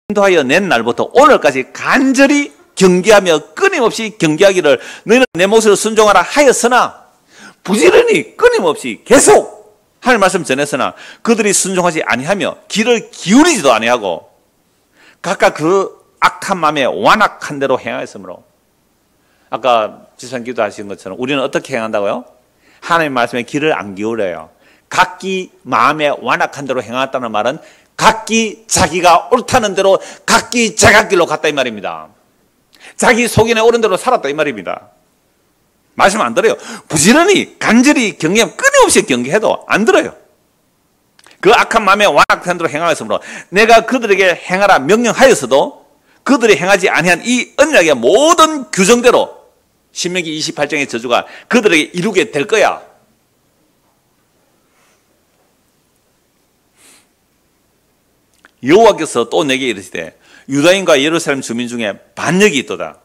인도하여 낸 날부터 오늘까지 간절히 경계하며 끊임없이 경계하기를 너희는 내 목소리를 순종하라 하였으나 부지런히 끊임없이 계속 하나님 말씀 전했으나 그들이 순종하지 아니하며 귀를 기울이지도 아니하고 각각 그 악한 마음에 완악한 대로 행하였으므로 아까 지상 기도하신 것처럼 우리는 어떻게 행한다고요? 하나님 말씀에 귀를 안 기울여요. 각기 마음에 완악한 대로 행하였다는 말은 각기 자기가 옳다는 대로 각기 제각길로 갔다 이 말입니다. 자기 속인에 옳은 대로 살았다 이 말입니다. 말씀 안 들어요. 부지런히 간절히 경계하면 끊임없이 경계해도 안 들어요. 그 악한 마음에 완악한 대로 행하였으므로 내가 그들에게 행하라 명령하였어도 그들이 행하지 아니한 이 언약의 모든 규정대로 신명기 28장의 저주가 그들에게 이루게 될 거야. 여호와께서 또 내게 이르시되 유다인과 예루살렘 주민 중에 반역이 있도다.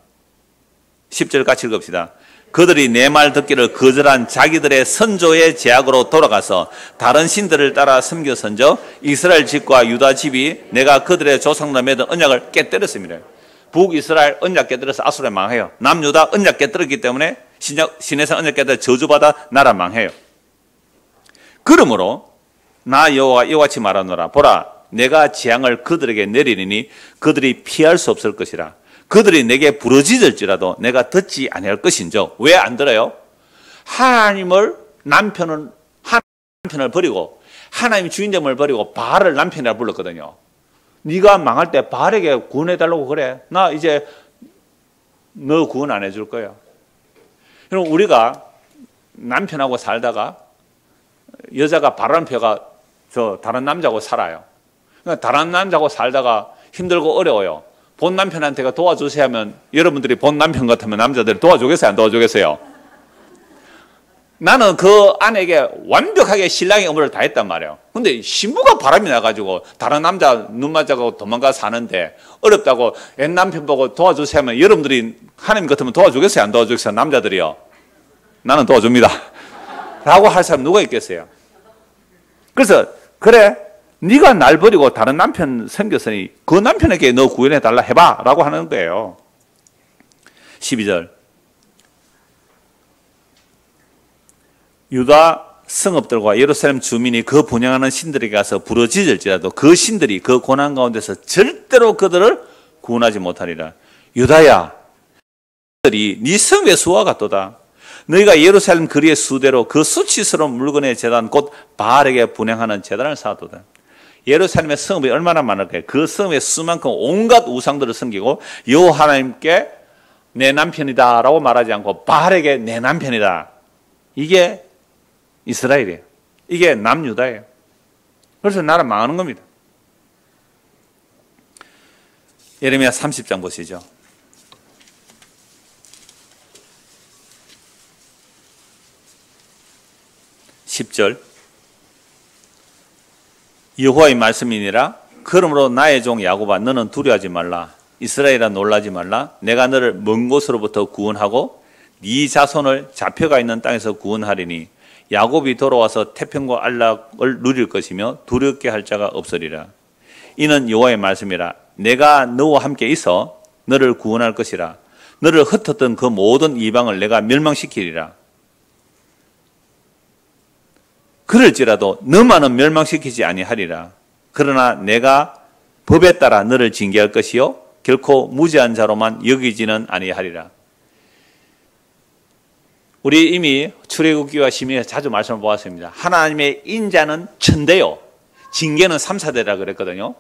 10절 같이 읽읍시다. 그들이 내 말 듣기를 거절한 자기들의 선조의 제약으로 돌아가서 다른 신들을 따라 섬겨 선져 이스라엘 집과 유다 집이 내가 그들의 조상들과 맺은 언약을 깨뜨렸습니다. 북이스라엘 언약 깨뜨려서 아수르에 망해요. 남유다 언약 깨뜨렸기 때문에 시내산 언약 깨뜨려 저주받아 나라 망해요. 그러므로 나 여호와가 이와 같이 말하노라. 보라, 내가 재앙을 그들에게 내리리니 그들이 피할 수 없을 것이라. 그들이 내게 부르짖을지라도 내가 듣지 아니할 것인즉. 왜 안 들어요? 남편을 버리고 하나님 주인됨을 버리고 바알을 남편이라 불렀거든요. 네가 망할 때 바알에게 구원해달라고 그래. 나 이제 너 구원 안 해줄 거야. 그럼 우리가 남편하고 살다가 여자가 바람펴가 저 다른 남자하고 살아요. 그러니까 다른 남자하고 살다가 힘들고 어려워요. 본 남편한테가 도와주세요 하면 여러분들이 본 남편 같으면 남자들이 도와주겠어요? 안 도와주겠어요? 나는 그 아내에게 완벽하게 신랑의 의무를 다 했단 말이에요. 근데 신부가 바람이 나가지고 다른 남자 눈 맞아가고 도망가 사는데 어렵다고 옛 남편 보고 도와주세요 하면 여러분들이 하나님 같으면 도와주겠어요? 안 도와주겠어요? 남자들이요. 나는 도와줍니다. 라고 할 사람 누가 있겠어요? 그래서 그래, 네가 날 버리고 다른 남편 생겼으니 그 남편에게 너 구원해달라 해봐 라고 하는 거예요. 12절. 유다 성읍들과 예루살렘 주민이 그 분양하는 신들에게 가서 부르짖을지라도 그 신들이 그 고난 가운데서 절대로 그들을 구원하지 못하리라. 유다야, 그들이 네 성의 수와 같도다. 너희가 예루살렘 거리의 수대로 그 수치스러운 물건의 제단 곧 바알에게 분향하는 제단을 쌓아도다. 예루살렘의 성읍이 얼마나 많을까요? 그 성읍의 수만큼 온갖 우상들을 섬기고 여호와 하나님께 내 남편이다 라고 말하지 않고 바알에게 내 남편이다. 이게 이스라엘이에요. 이게 남유다예요. 그래서 나라 망하는 겁니다. 예레미야 30장 보시죠. 10절. 여호와의 말씀이니라. 그러므로 나의 종 야곱아, 너는 두려워하지 말라. 이스라엘아, 놀라지 말라. 내가 너를 먼 곳으로부터 구원하고 네 자손을 잡혀가 있는 땅에서 구원하리니 야곱이 돌아와서 태평과 안락을 누릴 것이며 두렵게 할 자가 없으리라. 이는 여호와의 말씀이라. 내가 너와 함께 있어 너를 구원할 것이라. 너를 흩었던 그 모든 이방을 내가 멸망시키리라. 그럴지라도 너만은 멸망시키지 아니하리라. 그러나 내가 법에 따라 너를 징계할 것이요 결코 무죄한 자로만 여기지는 아니하리라. 우리 이미 출애굽기와 시민에서 자주 말씀을 보았습니다. 하나님의 인자는 천대요, 징계는 3, 4대라 그랬거든요.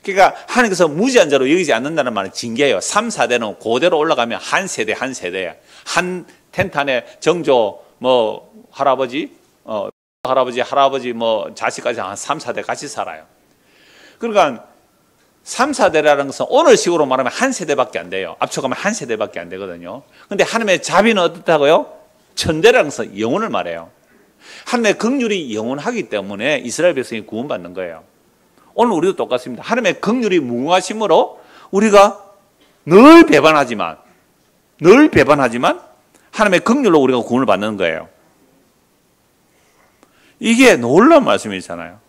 그러니까 하나님께서 무죄한 자로 여기지 않는다는 말은 징계예요. 3, 4대는 그대로 올라가면 한 세대 한 세대야. 한 텐트 안에 정조 할아버지 자식까지 한 3, 4대 같이 살아요. 그러니까 3, 4대라는 것은 오늘 식으로 말하면 한 세대밖에 안 돼요. 압축하면 한 세대밖에 안 되거든요. 근데 하나님의 자비는 어떻다고요? 천대라는 것은 영혼을 말해요. 하나님의 긍휼이 영원하기 때문에 이스라엘 백성이 구원받는 거예요. 오늘 우리도 똑같습니다. 하나님의 긍휼이 무궁하심으로 우리가 늘 배반하지만 하나님의 긍휼로 우리가 구원을 받는 거예요. 이게 놀라운 말씀이잖아요.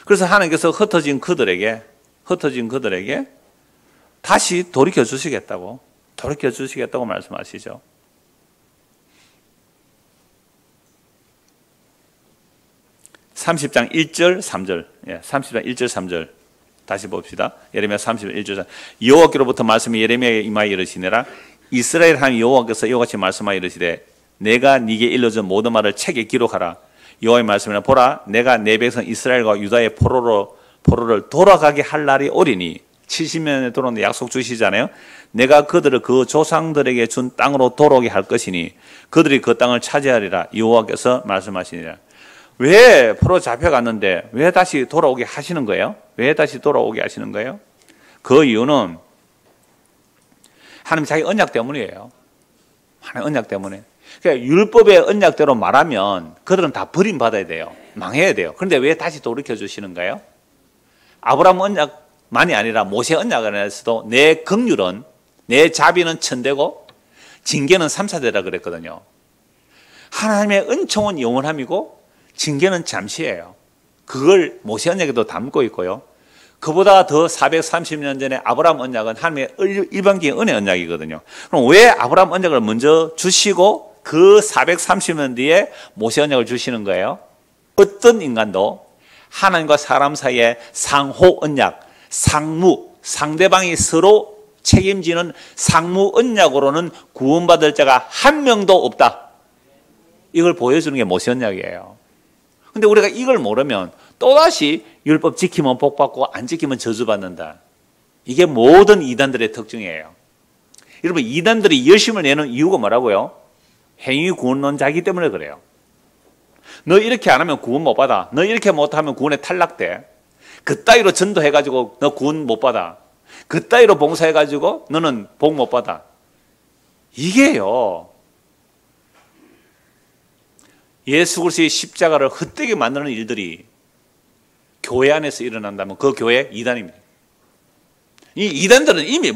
그래서 하나님께서 흩어진 그들에게 다시 돌이켜 주시겠다고 말씀하시죠. (30장 1절 3절) 30장 1절 3절 다시 봅시다. 예레미야 30장 1절 3절. 여호와께로부터 말씀이 예레미야에게 임하여 이르시니라. 이스라엘 하나님 여호와께서 이와 같이 말씀하여 이르시되 내가 네게 일러준 모든 말을 책에 기록하라. 여호와의 말씀이라. 보라, 내가 내 백성 이스라엘과 유다의 포로를 돌아가게 할 날이 오리니 70년에 돌아오는 약속 주시잖아요. 내가 그들을 그 조상들에게 준 땅으로 돌아오게 할 것이니 그들이 그 땅을 차지하리라. 여호와께서 말씀하시니라. 왜 포로 잡혀갔는데 왜 다시 돌아오게 하시는 거예요? 그 이유는 하나님 자기 언약 때문이에요. 하나님 언약 때문에. 그러니까 율법의 언약대로 말하면 그들은 다 버림받아야 돼요. 망해야 돼요. 그런데 왜 다시 돌이켜 주시는가요? 아브라함 언약만이 아니라 모세 언약 안에서도 내 긍휼은, 내 자비는 천대고 징계는 3, 4대라 그랬거든요. 하나님의 은총은 영원함이고 징계는 잠시예요. 그걸 모세 언약에도 담고 있고요. 그보다 더 430년 전에 아브라함 언약은 하나님의 일반적인 은혜 언약이거든요. 그럼 왜 아브라함 언약을 먼저 주시고 그 430년 뒤에 모세 언약을 주시는 거예요? 어떤 인간도 하나님과 사람 사이에 상호 언약, 상무, 상대방이 서로 책임지는 상무 언약으로는 구원받을 자가 한 명도 없다. 이걸 보여주는 게 모세 언약이에요. 근데 우리가 이걸 모르면 또다시 율법 지키면 복받고 안 지키면 저주받는다. 이게 모든 이단들의 특징이에요. 여러분, 이단들이 열심을 내는 이유가 뭐라고요? 행위 구원론자이기 때문에 그래요. 너 이렇게 안 하면 구원 못 받아. 너 이렇게 못하면 구원에 탈락돼. 그따위로 전도해가지고 너 구원 못 받아. 그따위로 봉사해가지고 너는 복 못 받아. 이게요, 예수 그리스도의 십자가를 헛되게 만드는 일들이 교회 안에서 일어난다면 그 교회 이단입니다. 이 이단들은 이미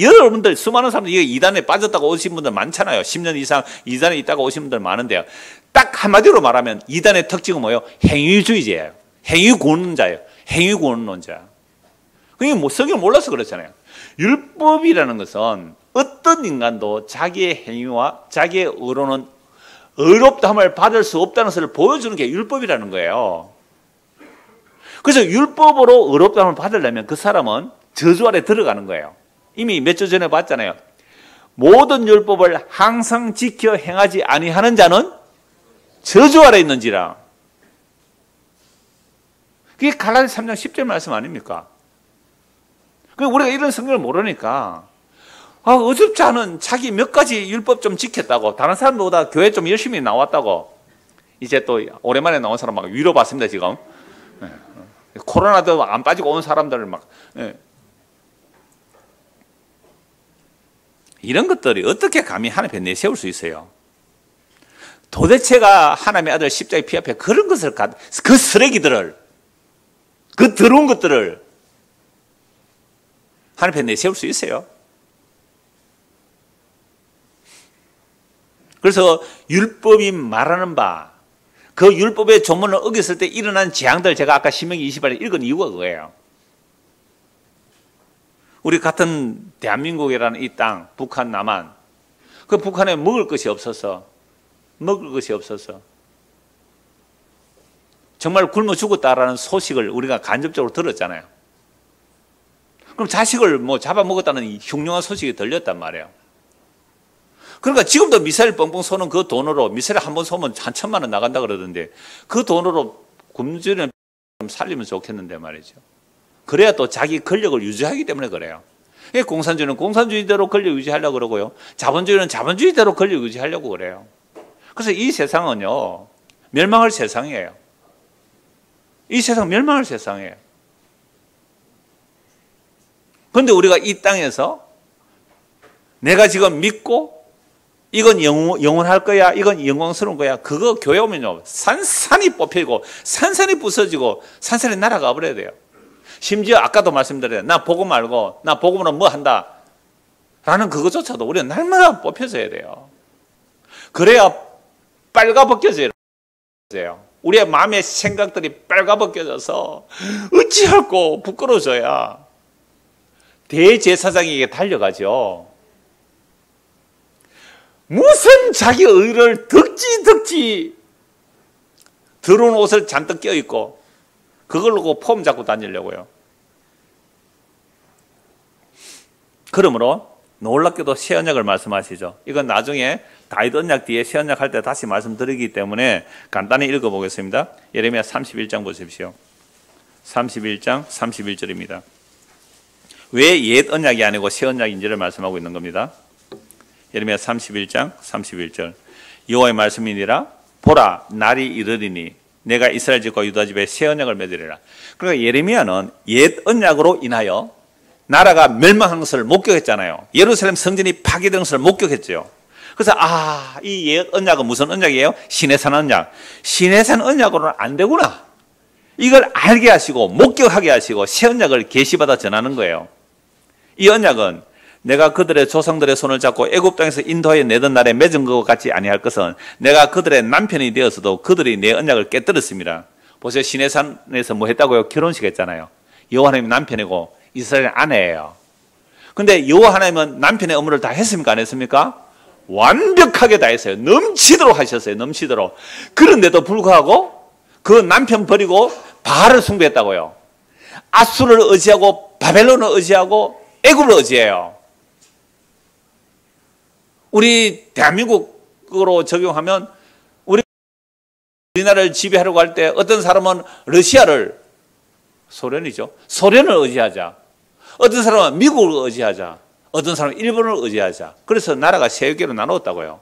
여러분들 수많은 사람들이 이단에 빠졌다고 오신 분들 많잖아요. 10년 이상 이단에 있다가 오신 분들 많은데요. 딱 한마디로 말하면 이단의 특징은 뭐예요? 행위주의자예요. 행위구원론자예요. 행위구원론자. 그게 뭐 성경을 몰라서 그렇잖아요. 율법이라는 것은 어떤 인간도 자기의 행위와 자기의 의로는 의롭다함을 받을 수 없다는 것을 보여주는 게 율법이라는 거예요. 그래서 율법으로 의롭다함을 받으려면 그 사람은 저주 아래 들어가는 거예요. 이미 몇 주 전에 봤잖아요. 모든 율법을 항상 지켜 행하지 아니하는 자는 저주 아래 있는지라. 그게 갈라디아 3장 10절 말씀 아닙니까? 우리가 이런 성경을 모르니까 어줍지 않은 자기 몇 가지 율법 좀 지켰다고, 다른 사람들보다 교회 좀 열심히 나왔다고, 이제 또 오랜만에 나온 사람 막 위로받습니다 지금. 코로나도 안 빠지고 온 사람들을 막. 이런 것들이 어떻게 감히 하나님 앞에 내세울 수 있어요? 도대체가 하나님의 아들 십자가의 피 앞에 그런 것을, 그 쓰레기들을, 그 더러운 것들을 하나님 앞에 내세울 수 있어요? 그래서 율법이 말하는 바, 그 율법의 조문을 어겼을 때 일어난 재앙들, 제가 아까 신명기 28에 읽은 이유가 그거예요. 우리 같은 대한민국이라는 이 땅, 북한, 남한, 그 북한에 먹을 것이 없어서 정말 굶어 죽었다라는 소식을 우리가 간접적으로 들었잖아요. 그럼 자식을 뭐 잡아먹었다는 흉흉한 소식이 들렸단 말이에요. 그러니까 지금도 미사일 뻥뻥 쏘는 그 돈으로, 미사일 한 번 쏘면 한 1,000만 원 나간다 그러던데, 그 돈으로 굶주리는 좀 살리면 좋겠는데 말이죠. 그래야 또 자기 권력을 유지하기 때문에 그래요. 공산주의는 공산주의대로 권력 유지하려고 그러고요, 자본주의는 자본주의대로 권력 유지하려고 그래요. 그래서 이 세상은요, 멸망할 세상이에요. 이 세상 멸망할 세상이에요. 그런데 우리가 이 땅에서 내가 지금 믿고 이건 영원할 거야, 이건 영광스러운 거야, 그거 교회 오면요 산산이 뽑히고 산산이 부서지고 산산이 날아가 버려야 돼요. 심지어 아까도 말씀드려요. 나 복음 알고 나 복음으로 뭐 한다 라는 그것조차도 우리는 날마다 뽑혀져야 돼요. 그래야 빨가벗겨져요. 우리의 마음의 생각들이 빨가벗겨져서 어찌할꼬 부끄러워져야 대제사장에게 달려가죠. 무슨 자기 의를 덕지 더러운 옷을 잔뜩 껴입고 그걸로 폼 잡고 다니려고요. 그러므로 놀랍게도 새 언약을 말씀하시죠. 이건 나중에 다윗 언약 뒤에 새 언약 할 때 다시 말씀드리기 때문에 간단히 읽어보겠습니다. 예레미야 31장 보십시오. 31장 31절입니다. 왜 옛 언약이 아니고 새 언약인지를 말씀하고 있는 겁니다. 예레미야 31장 31절. 여호와의 말씀이니라. 보라, 날이 이르리니 내가 이스라엘 집과 유다 집에 새 언약을 맺으리라. 그러니까 예레미야는 옛 언약으로 인하여 나라가 멸망한 것을 목격했잖아요. 예루살렘 성전이 파괴된 것을 목격했죠. 그래서 이 옛 언약은 무슨 언약이에요? 시내산 언약. 시내산 언약으로는 안 되구나. 이걸 알게 하시고 목격하게 하시고 새 언약을 계시받아 전하는 거예요. 이 언약은 내가 그들의 조상들의 손을 잡고 애굽 땅에서 인도하여 내던 날에 맺은 것 같지 아니할 것은 내가 그들의 남편이 되었어도 그들이 내 언약을 깨뜨렸습니다. 보세요. 시내산에서 뭐 했다고요? 결혼식 했잖아요. 여호와 하나님 남편이고 이스라엘 아내예요. 근데 여호와 하나님은 남편의 업무를 다 했습니까? 안 했습니까? 완벽하게 다 했어요. 넘치도록 하셨어요. 넘치도록. 그런데도 불구하고 그 남편 버리고 바알을 숭배했다고요. 아수르를 의지하고 바벨론을 의지하고 애굽을 의지해요. 우리 대한민국으로 적용하면 우리나라를 지배하려고 할 때 어떤 사람은 러시아를, 소련이죠. 소련을 의지하자. 어떤 사람은 미국을 의지하자. 어떤 사람은 일본을 의지하자. 그래서 나라가 세 개로 나누었다고요.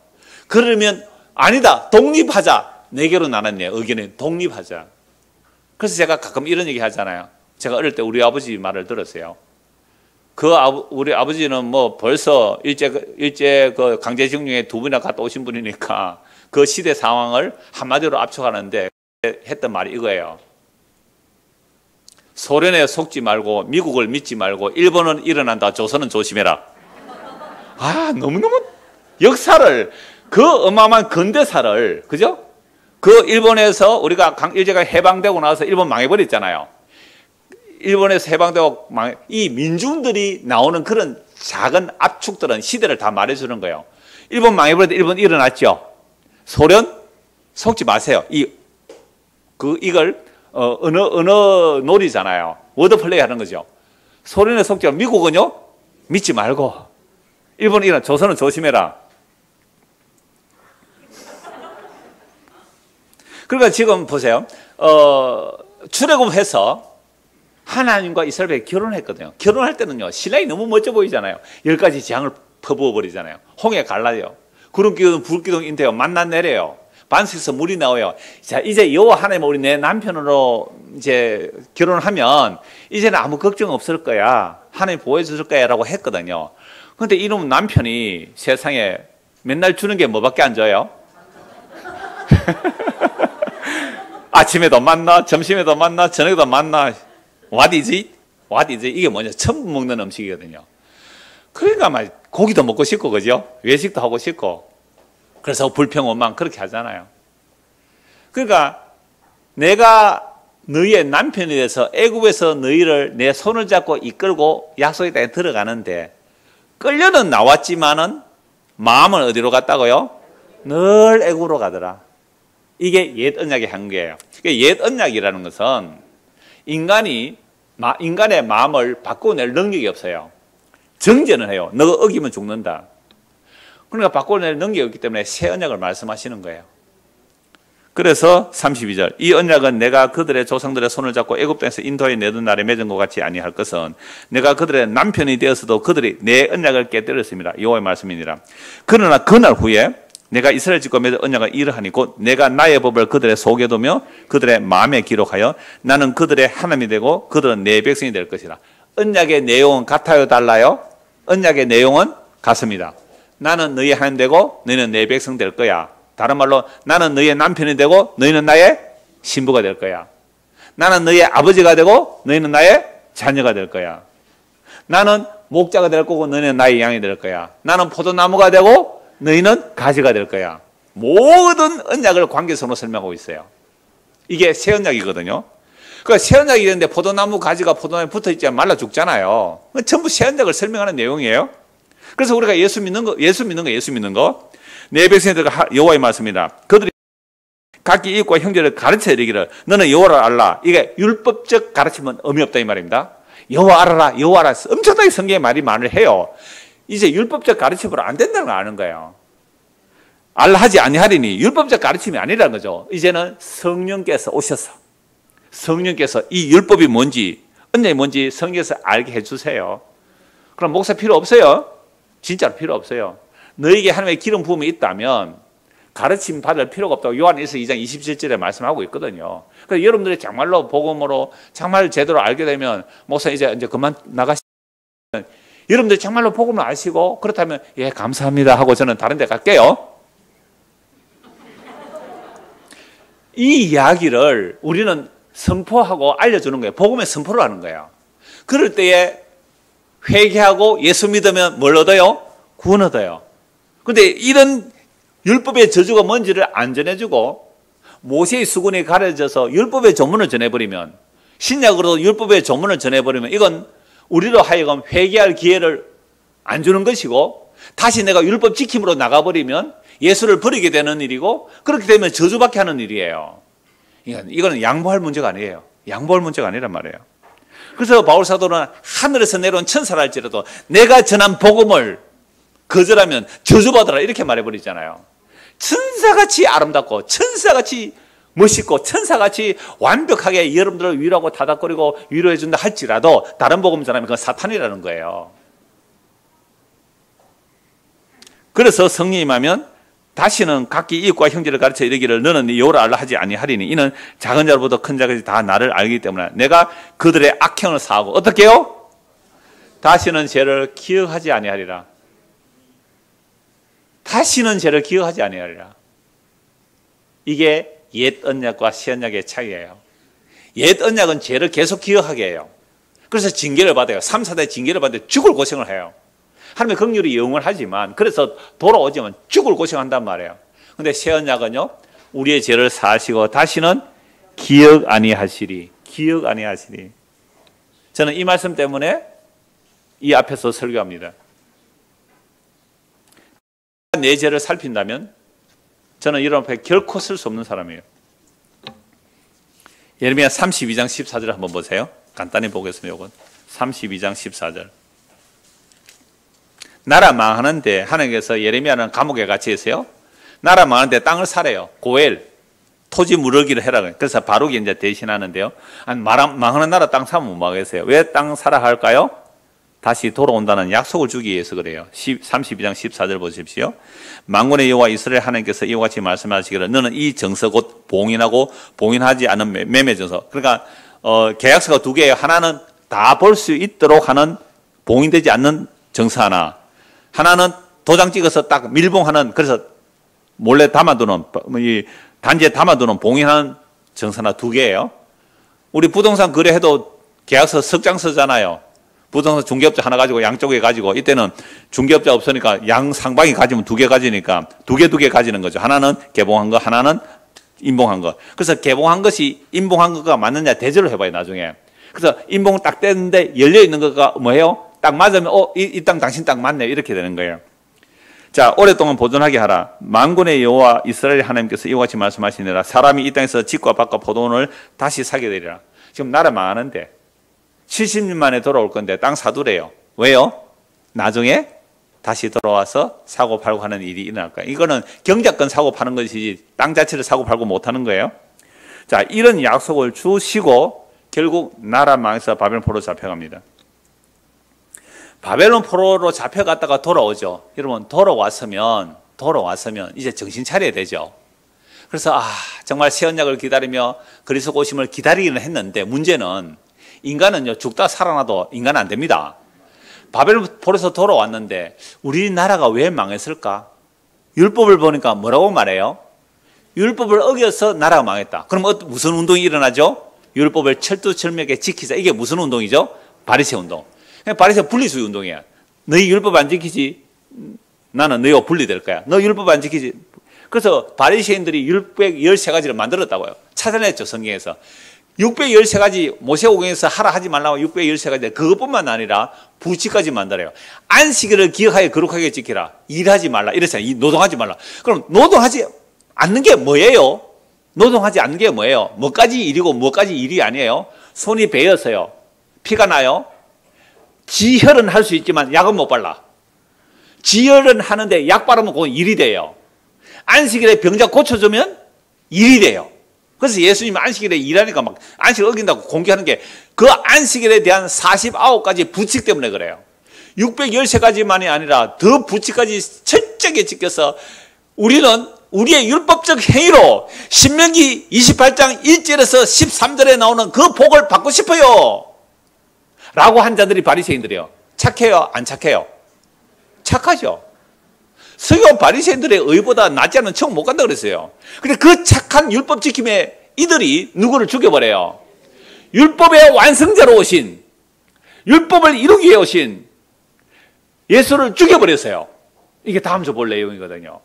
그러면 아니다. 독립하자. 네 개로 나눴네요. 의견은 독립하자. 그래서 제가 가끔 이런 얘기 하잖아요. 제가 어릴 때 우리 아버지 말을 들었어요. 우리 아버지는 뭐 벌써 일제 그 강제징용에 2번이나 갔다 오신 분이니까 그 시대 상황을 한마디로 압축하는데 했던 말이 이거예요. 소련에 속지 말고 미국을 믿지 말고 일본은 일어난다. 조선은 조심해라. 아, 너무너무 역사를, 그 어마어마한 근대사를, 그죠? 그 일본에서 우리가 일제가 해방되고 나서 일본 망해버렸잖아요. 일본에서 해방되고 이 민중들이 나오는 그런 작은 압축들은 시대를 다 말해주는 거예요. 일본 망해버렸는데 일본 일어났죠. 소련 속지 마세요. 이걸 언어 놀이잖아요. 워드플레이 하는 거죠. 소련에 속지 말고 미국은요 믿지 말고 일본은 일어나. 조선은 조심해라. 그러니까 지금 보세요. 출애굽해서 하나님과 이스라엘이 결혼했거든요. 결혼할 때는요, 신랑이 너무 멋져 보이잖아요. 10가지 재앙을 퍼부어 버리잖아요. 홍해 갈라요. 구름기둥, 불기둥 인대요. 만나 내려요. 반석에서 물이 나와요. 자, 이제 여호와 하나님 우리 내 남편으로 이제 결혼하면 이제는 아무 걱정 없을 거야. 하나님 보호해 주실 거야라고 했거든요. 그런데 이놈 남편이 세상에 맨날 주는 게 뭐밖에 안 줘요? 아침에도 만나, 점심에도 만나, 저녁에도 만나. What is it? What is it? 이게 뭐냐? 처음 먹는 음식이거든요. 그러니까 막 고기도 먹고 싶고, 그죠? 외식도 하고 싶고. 그래서 불평원망 그렇게 하잖아요. 그러니까 내가 너희의 남편이 돼서 애굽에서 너희를 내 손을 잡고 이끌고 약속의 땅에 들어가는데 끌려는 나왔지만은 마음은 어디로 갔다고요? 늘 애굽으로 가더라. 이게 옛 언약의 한계예요. 옛 언약이라는 것은 인간의 마음을 바꿔낼 능력이 없어요. 정죄는 해요. 너가 어기면 죽는다. 그러니까 바꿔낼 능력이 없기 때문에 새 언약을 말씀하시는 거예요. 그래서 32절, 이 언약은 내가 그들의 조상들의 손을 잡고 애굽 땅에서 인도해 내던 날에 맺은 것 같이 아니할 것은 내가 그들의 남편이 되었어도 그들이 내 언약을 깨뜨렸습니다. 여호와의 말씀이니라. 그러나 그날 후에 내가 이스라엘 집과 맺은 언약을 이러하니 곧 내가 나의 법을 그들의 속에 두며 그들의 마음에 기록하여 나는 그들의 하나님이 되고 그들은 내 백성이 될 것이라. 언약의 내용은 같아요, 달라요? 언약의 내용은 같습니다. 나는 너희 하나님 되고 너희는 내 백성 될 거야. 다른 말로 나는 너희의 남편이 되고 너희는 나의 신부가 될 거야. 나는 너희의 아버지가 되고 너희는 나의 자녀가 될 거야. 나는 목자가 될 거고 너희는 나의 양이 될 거야. 나는 포도나무가 되고 너희는 가지가 될 거야. 모든 언약을 관계성으로 설명하고 있어요. 이게 새 언약이거든요. 그러니까 새 언약이 있는데 포도나무 가지가 포도나무에 붙어있지 않으면 말라 죽잖아요. 전부 새 언약을 설명하는 내용이에요. 그래서 우리가 예수 믿는 거. 내 백성들과 여호와의 말씀이다. 그들이 각기 이웃과 형제를 가르쳐 이르기를 너는 여호와를 알라. 이게 율법적 가르침은 의미 없다 이 말입니다. 여호와 알아라, 여호와 알아. 엄청나게 성경에 말을 해요. 이제 율법적 가르침으로 안 된다는 걸 아는 거예요. 알라 하지 아니하리니 율법적 가르침이 아니라는 거죠. 이제는 성령께서 오셔서 성령께서 이 율법이 뭔지, 언약이 뭔지 성경에서 알게 해주세요. 그럼 목사 필요 없어요. 진짜로 필요 없어요. 너에게 하나님의 기름 부음이 있다면 가르침 받을 필요가 없다고 요한일서 2장 27절에 말씀하고 있거든요. 그래서 여러분들이 정말로 복음으로 정말 제대로 알게 되면 목사 이제 그만 나가시면 여러분들이 정말로 복음을 아시고 그렇다면 예 감사합니다 하고 저는 다른 데 갈게요. 이 이야기를 우리는 선포하고 알려주는 거예요. 복음의 선포를 하는 거예요. 그럴 때에 회개하고 예수 믿으면 뭘 얻어요? 구원 얻어요. 그런데 이런 율법의 저주가 뭔지를 안 전해주고 모세의 수군이 가려져서 율법의 조문을 전해버리면 신약으로 율법의 조문을 전해버리면 이건 우리로 하여금 회개할 기회를 안 주는 것이고, 다시 내가 율법 지킴으로 나가버리면 예수를 버리게 되는 일이고, 그렇게 되면 저주받게 하는 일이에요. 이거는 양보할 문제가 아니에요. 양보할 문제가 아니란 말이에요. 그래서 바울 사도는 하늘에서 내려온 천사라 할지라도 내가 전한 복음을 거절하면 저주받으라 이렇게 말해버리잖아요. 천사같이 아름답고 천사같이 멋있고 천사같이 완벽하게 여러분들을 위로하고 다닥거리고 위로해 준다 할지라도 다른 복음 전하면 그건 사탄이라는 거예요. 그래서 성령님 하면 다시는 각기 이웃과 형제를 가르쳐 이르기를 너는 네 여호와를 알라 하지 아니하리니 이는 작은 자로부터 큰 자까지 다 나를 알기 때문에 내가 그들의 악행을 사하고 어떻게 해요? 다시는 죄를 기억하지 아니하리라. 다시는 죄를 기억하지 아니하리라. 이게 옛 언약과 새 언약의 차이예요. 옛 언약은 죄를 계속 기억하게 해요. 그래서 징계를 받아요. 3, 4대 징계를 받는데 죽을 고생을 해요. 하나님의 긍휼이 영원을 하지만 그래서 돌아오지만 죽을 고생한단 말이에요. 그런데 새 언약은요, 우리의 죄를 사하시고 다시는 기억 아니하시리. 기억 아니하시리. 저는 이 말씀 때문에 이 앞에서 설교합니다. 내 죄를 살핀다면 저는 이런 앞에 결코 쓸 수 없는 사람이에요. 예레미야 32장 14절 한번 보세요. 간단히 보겠습니다. 이건 32장 14절. 나라 망하는데 하나님께서 예레미야는 감옥에 갇혀 있어요. 나라 망하는데 땅을 사래요. 고엘, 토지 무르기를 해라. 그래서 바룩이 이제 대신하는데요. 망하는 나라 땅 사면 못 막겠어요. 왜 땅 사라 할까요? 다시 돌아온다는 약속을 주기 위해서 그래요. 32장 14절 보십시오. 만군의 여호와 이스라엘 하나님께서 이와 같이 말씀하시기를 너는 이 정서 곧 봉인하고 봉인하지 않은 매매 정서. 그러니까 계약서가 두 개예요. 하나는 다 볼 수 있도록 하는 봉인되지 않는 정서 하나는 도장 찍어서 딱 밀봉하는, 그래서 몰래 담아두는, 단지에 담아두는 봉인하는 정서나 두 개예요. 우리 부동산 거래해도 계약서 석 장 쓰잖아요. 부동산 중개업자 하나 가지고 양쪽에 가지고, 이때는 중개업자 없으니까 양 상방이 가지면 두 개 가지니까 두 개 가지는 거죠. 하나는 개봉한 거, 하나는 인봉한 거. 그래서 개봉한 것이 인봉한 거가 맞느냐 대조를 해봐요, 나중에. 그래서 인봉 딱 떼는데 열려 있는 거가 뭐예요? 딱 맞으면 이 땅 당신 땅 맞네 이렇게 되는 거예요. 자, 오랫동안 보존하게 하라. 만군의 여호와 이스라엘 하나님께서 이와 같이 말씀하시니라. 사람이 이 땅에서 집과 밭과 포도원을 다시 사게 되리라. 지금 나라 망하는데 70년 만에 돌아올 건데 땅 사두래요. 왜요? 나중에 다시 돌아와서 사고 팔고 하는 일이 일어날 거예요. 이거는 경작권 사고 파는 것이지 땅 자체를 사고 팔고 못하는 거예요. 자, 이런 약속을 주시고 결국 나라 망해서 바벨론 포로로 잡혀갑니다. 바벨론 포로로 잡혀갔다가 돌아오죠. 여러분, 돌아왔으면 이제 정신 차려야 되죠. 그래서 정말 새 언약을 기다리며 그리스도 오심을 기다리기는 했는데 문제는 인간은요, 죽다 살아나도 인간은 안 됩니다. 바벨론 포로에서 돌아왔는데 우리나라가 왜 망했을까? 율법을 보니까 뭐라고 말해요? 율법을 어겨서 나라가 망했다. 그럼 무슨 운동이 일어나죠? 율법을 철두철미하게 지키자. 이게 무슨 운동이죠? 바리새 운동. 바리새 분리주의 운동이야. 너희 율법 안 지키지? 나는 너희와 분리될 거야. 너 율법 안 지키지? 그래서 바리새인들이 613가지를 만들었다고요. 찾아냈죠, 성경에서. 613가지 모세오경에서 하라 하지 말라고 613가지. 그것뿐만 아니라 부칙까지 만들어요. 안식일을 기억하여 거룩하게 지키라. 일하지 말라. 이랬잖아요. 노동하지 말라. 그럼 노동하지 않는 게 뭐예요? 노동하지 않는 게 뭐예요? 뭐까지 일이고 뭐까지 일이 아니에요? 손이 베어서요. 피가 나요. 지혈은 할 수 있지만 약은 못 발라. 지혈은 하는데 약 바르면 그건 일이 돼요. 안식일에 병자 고쳐주면 일이 돼요. 그래서 예수님 안식일에 일하니까 막 안식을 어긴다고 공개하는 게 그 안식일에 대한 49가지 부칙 때문에 그래요. 613가지만이 아니라 더 부칙까지 철저하게 지켜서 우리는 우리의 율법적 행위로 신명기 28장 1절에서 13절에 나오는 그 복을 받고 싶어요. 라고 한 자들이 바리새인들이에요. 착해요? 안 착해요? 착하죠. 서기관 바리새인들의 의보다 낫지 않은 청 못 간다 그랬어요. 근데 그 착한 율법 지킴에 이들이 누구를 죽여버려요. 율법의 완성자로 오신, 율법을 이루기 위해 오신 예수를 죽여버렸어요. 이게 다음 주 볼 내용이거든요.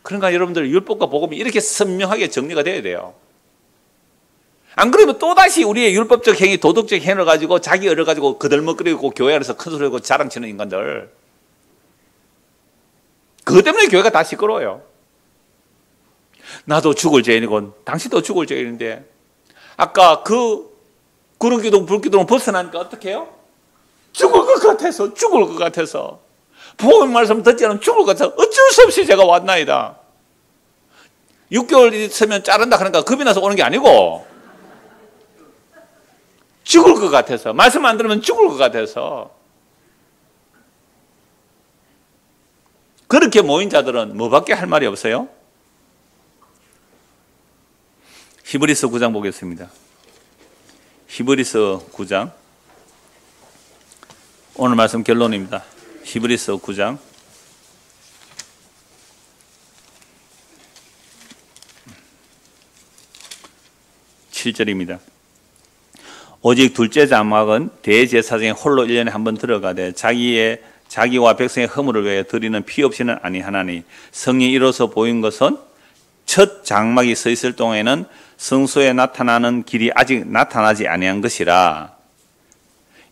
그러니까 여러분들 율법과 복음이 이렇게 선명하게 정리가 돼야 돼요. 안 그러면 또다시 우리의 율법적 행위, 도덕적 행위를 가지고 자기 의를 가지고 거들먹거리고 교회 안에서 큰 소리 하고 자랑치는 인간들. 그것 때문에 교회가 다 시끄러워요. 나도 죽을 죄인이고 당신도 죽을 죄인인데 아까 그 구름기둥 불기둥을 벗어나니까 어떻게 해요? 죽을 것 같아서 부모님 말씀 듣지 않으면 죽을 것 같아서 어쩔 수 없이 제가 왔나이다. 6개월 있으면 자른다 그러니까 겁이 나서 오는 게 아니고 죽을 것 같아서, 말씀 안 들으면 죽을 것 같아서. 그렇게 모인 자들은 뭐밖에 할 말이 없어요? 히브리서 9장 보겠습니다. 히브리서 9장. 오늘 말씀 결론입니다. 히브리서 9장. 7절입니다. 오직 둘째 장막은 대제사장이 홀로 1년에 한 번 들어가되 자기와 백성의 허물을 위해 드리는 피 없이는 아니하나니 성이 이로써 보인 것은 첫 장막이 서 있을 동안에는 성소에 나타나는 길이 아직 나타나지 아니한 것이라.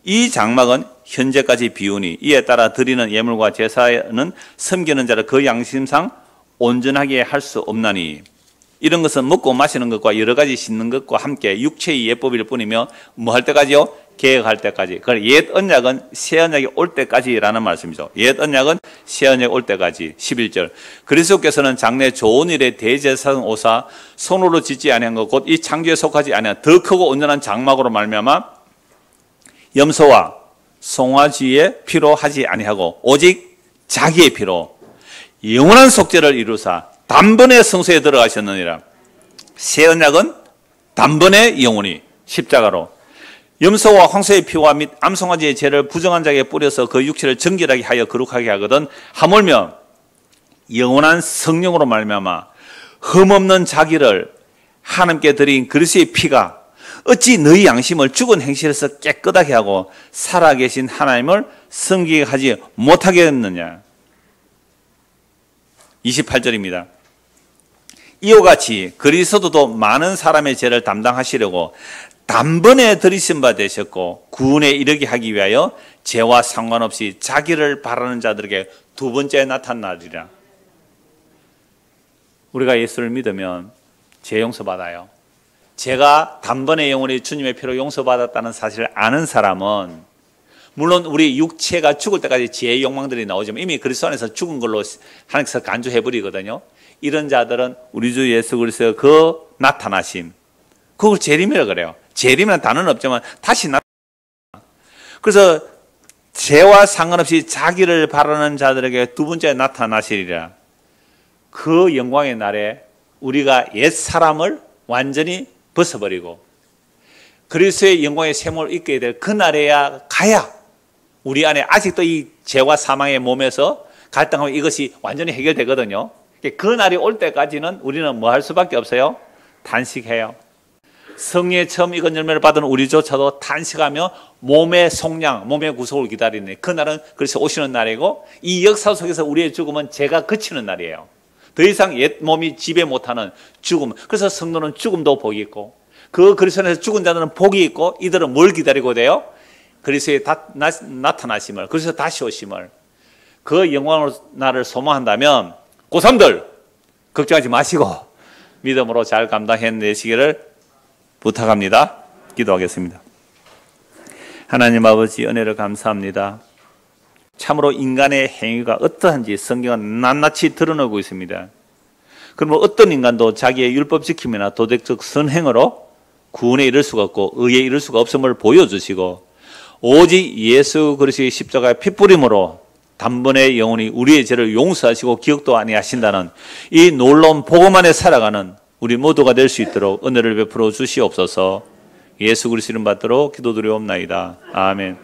이 장막은 현재까지 비우니 이에 따라 드리는 예물과 제사는 섬기는 자를 그 양심상 온전하게 할 수 없나니 이런 것은 먹고 마시는 것과 여러 가지 씻는 것과 함께 육체의 예법일 뿐이며 뭐 할 때까지요? 개혁할 때까지. 그러니까 옛 언약은 새 언약이 올 때까지라는 말씀이죠. 옛 언약은 새 언약이 올 때까지. 11절. 그리스도께서는 장래 좋은 일에 대제사장 오사 손으로 짓지 아니한 것 곧 이 창조에 속하지 아니한 더 크고 온전한 장막으로 말미암아 염소와 송아지의 피로 하지 아니하고 오직 자기의 피로 영원한 속죄를 이루사 단번에 성소에 들어가셨느니라. 새 언약은 단번에 영원히 십자가로 염소와 황소의 피와 및 암송아지의 죄를 부정한 자에게 뿌려서 그 육체를 정결하게 하여 거룩하게 하거든 하물며 영원한 성령으로 말미암아 흠없는 자기를 하나님께 드린 그리스도의 피가 어찌 너희 양심을 죽은 행실에서 깨끗하게 하고 살아계신 하나님을 섬기게 하지 못하게 했느냐. 28절입니다. 이와 같이 그리스도도 많은 사람의 죄를 담당하시려고 단번에 들이신 바 되셨고 구원에 이르게 하기 위하여 죄와 상관없이 자기를 바라는 자들에게 두 번째 나타나리라. 우리가 예수를 믿으면 죄 용서받아요. 제가 단번에 영원히 주님의 피로 용서받았다는 사실을 아는 사람은 물론 우리 육체가 죽을 때까지 죄의 욕망들이 나오지만 이미 그리스도 안에서 죽은 걸로 하나님께서 간주해버리거든요. 이런 자들은 우리 주 예수 그리스도의 그 나타나심, 그걸 재림이라고 그래요. 재림이라는 단어는 없지만 다시 나타나. 그래서 죄와 상관없이 자기를 바라는 자들에게 두 번째 나타나시리라. 그 영광의 날에 우리가 옛 사람을 완전히 벗어버리고 그리스도의 영광의 샘을 입게 될 그 날에야 가야 우리 안에 아직도 이 죄와 사망의 몸에서 갈등하면 이것이 완전히 해결되거든요. 그 날이 올 때까지는 우리는 뭐 할 수밖에 없어요? 단식해요. 성령의 처음 익은 열매를 받은 우리조차도 단식하며 몸의 속량, 몸의 구속을 기다리는 그날은 그래서 오시는 날이고 이 역사 속에서 우리의 죽음은 죄가 그치는 날이에요. 더 이상 옛 몸이 지배 못하는 죽음. 그래서 성도는 죽음도 복이 있고 그 그리스도 안에서 죽은 자들은 복이 있고 이들은 뭘 기다리고 돼요? 그리스도의 나타나심을, 그리스도 다시 오심을. 그 영광의 날을 소망한다면 고3들 걱정하지 마시고 믿음으로 잘 감당해내시기를 부탁합니다. 기도하겠습니다. 하나님 아버지 은혜를 감사합니다. 참으로 인간의 행위가 어떠한지 성경은 낱낱이 드러내고 있습니다. 그러면 어떤 인간도 자기의 율법 지킴이나 도덕적 선행으로 구원에 이를 수가 없고 의에 이를 수가 없음을 보여주시고 오직 예수 그리스도의 십자가의 핏부림으로 단번에 영원히 우리의 죄를 용서하시고 기억도 아니하신다는 이 놀라운 복음 안에 살아가는 우리 모두가 될 수 있도록 은혜를 베풀어 주시옵소서. 예수 그리스도 이름 받들어 기도드리옵나이다. 아멘.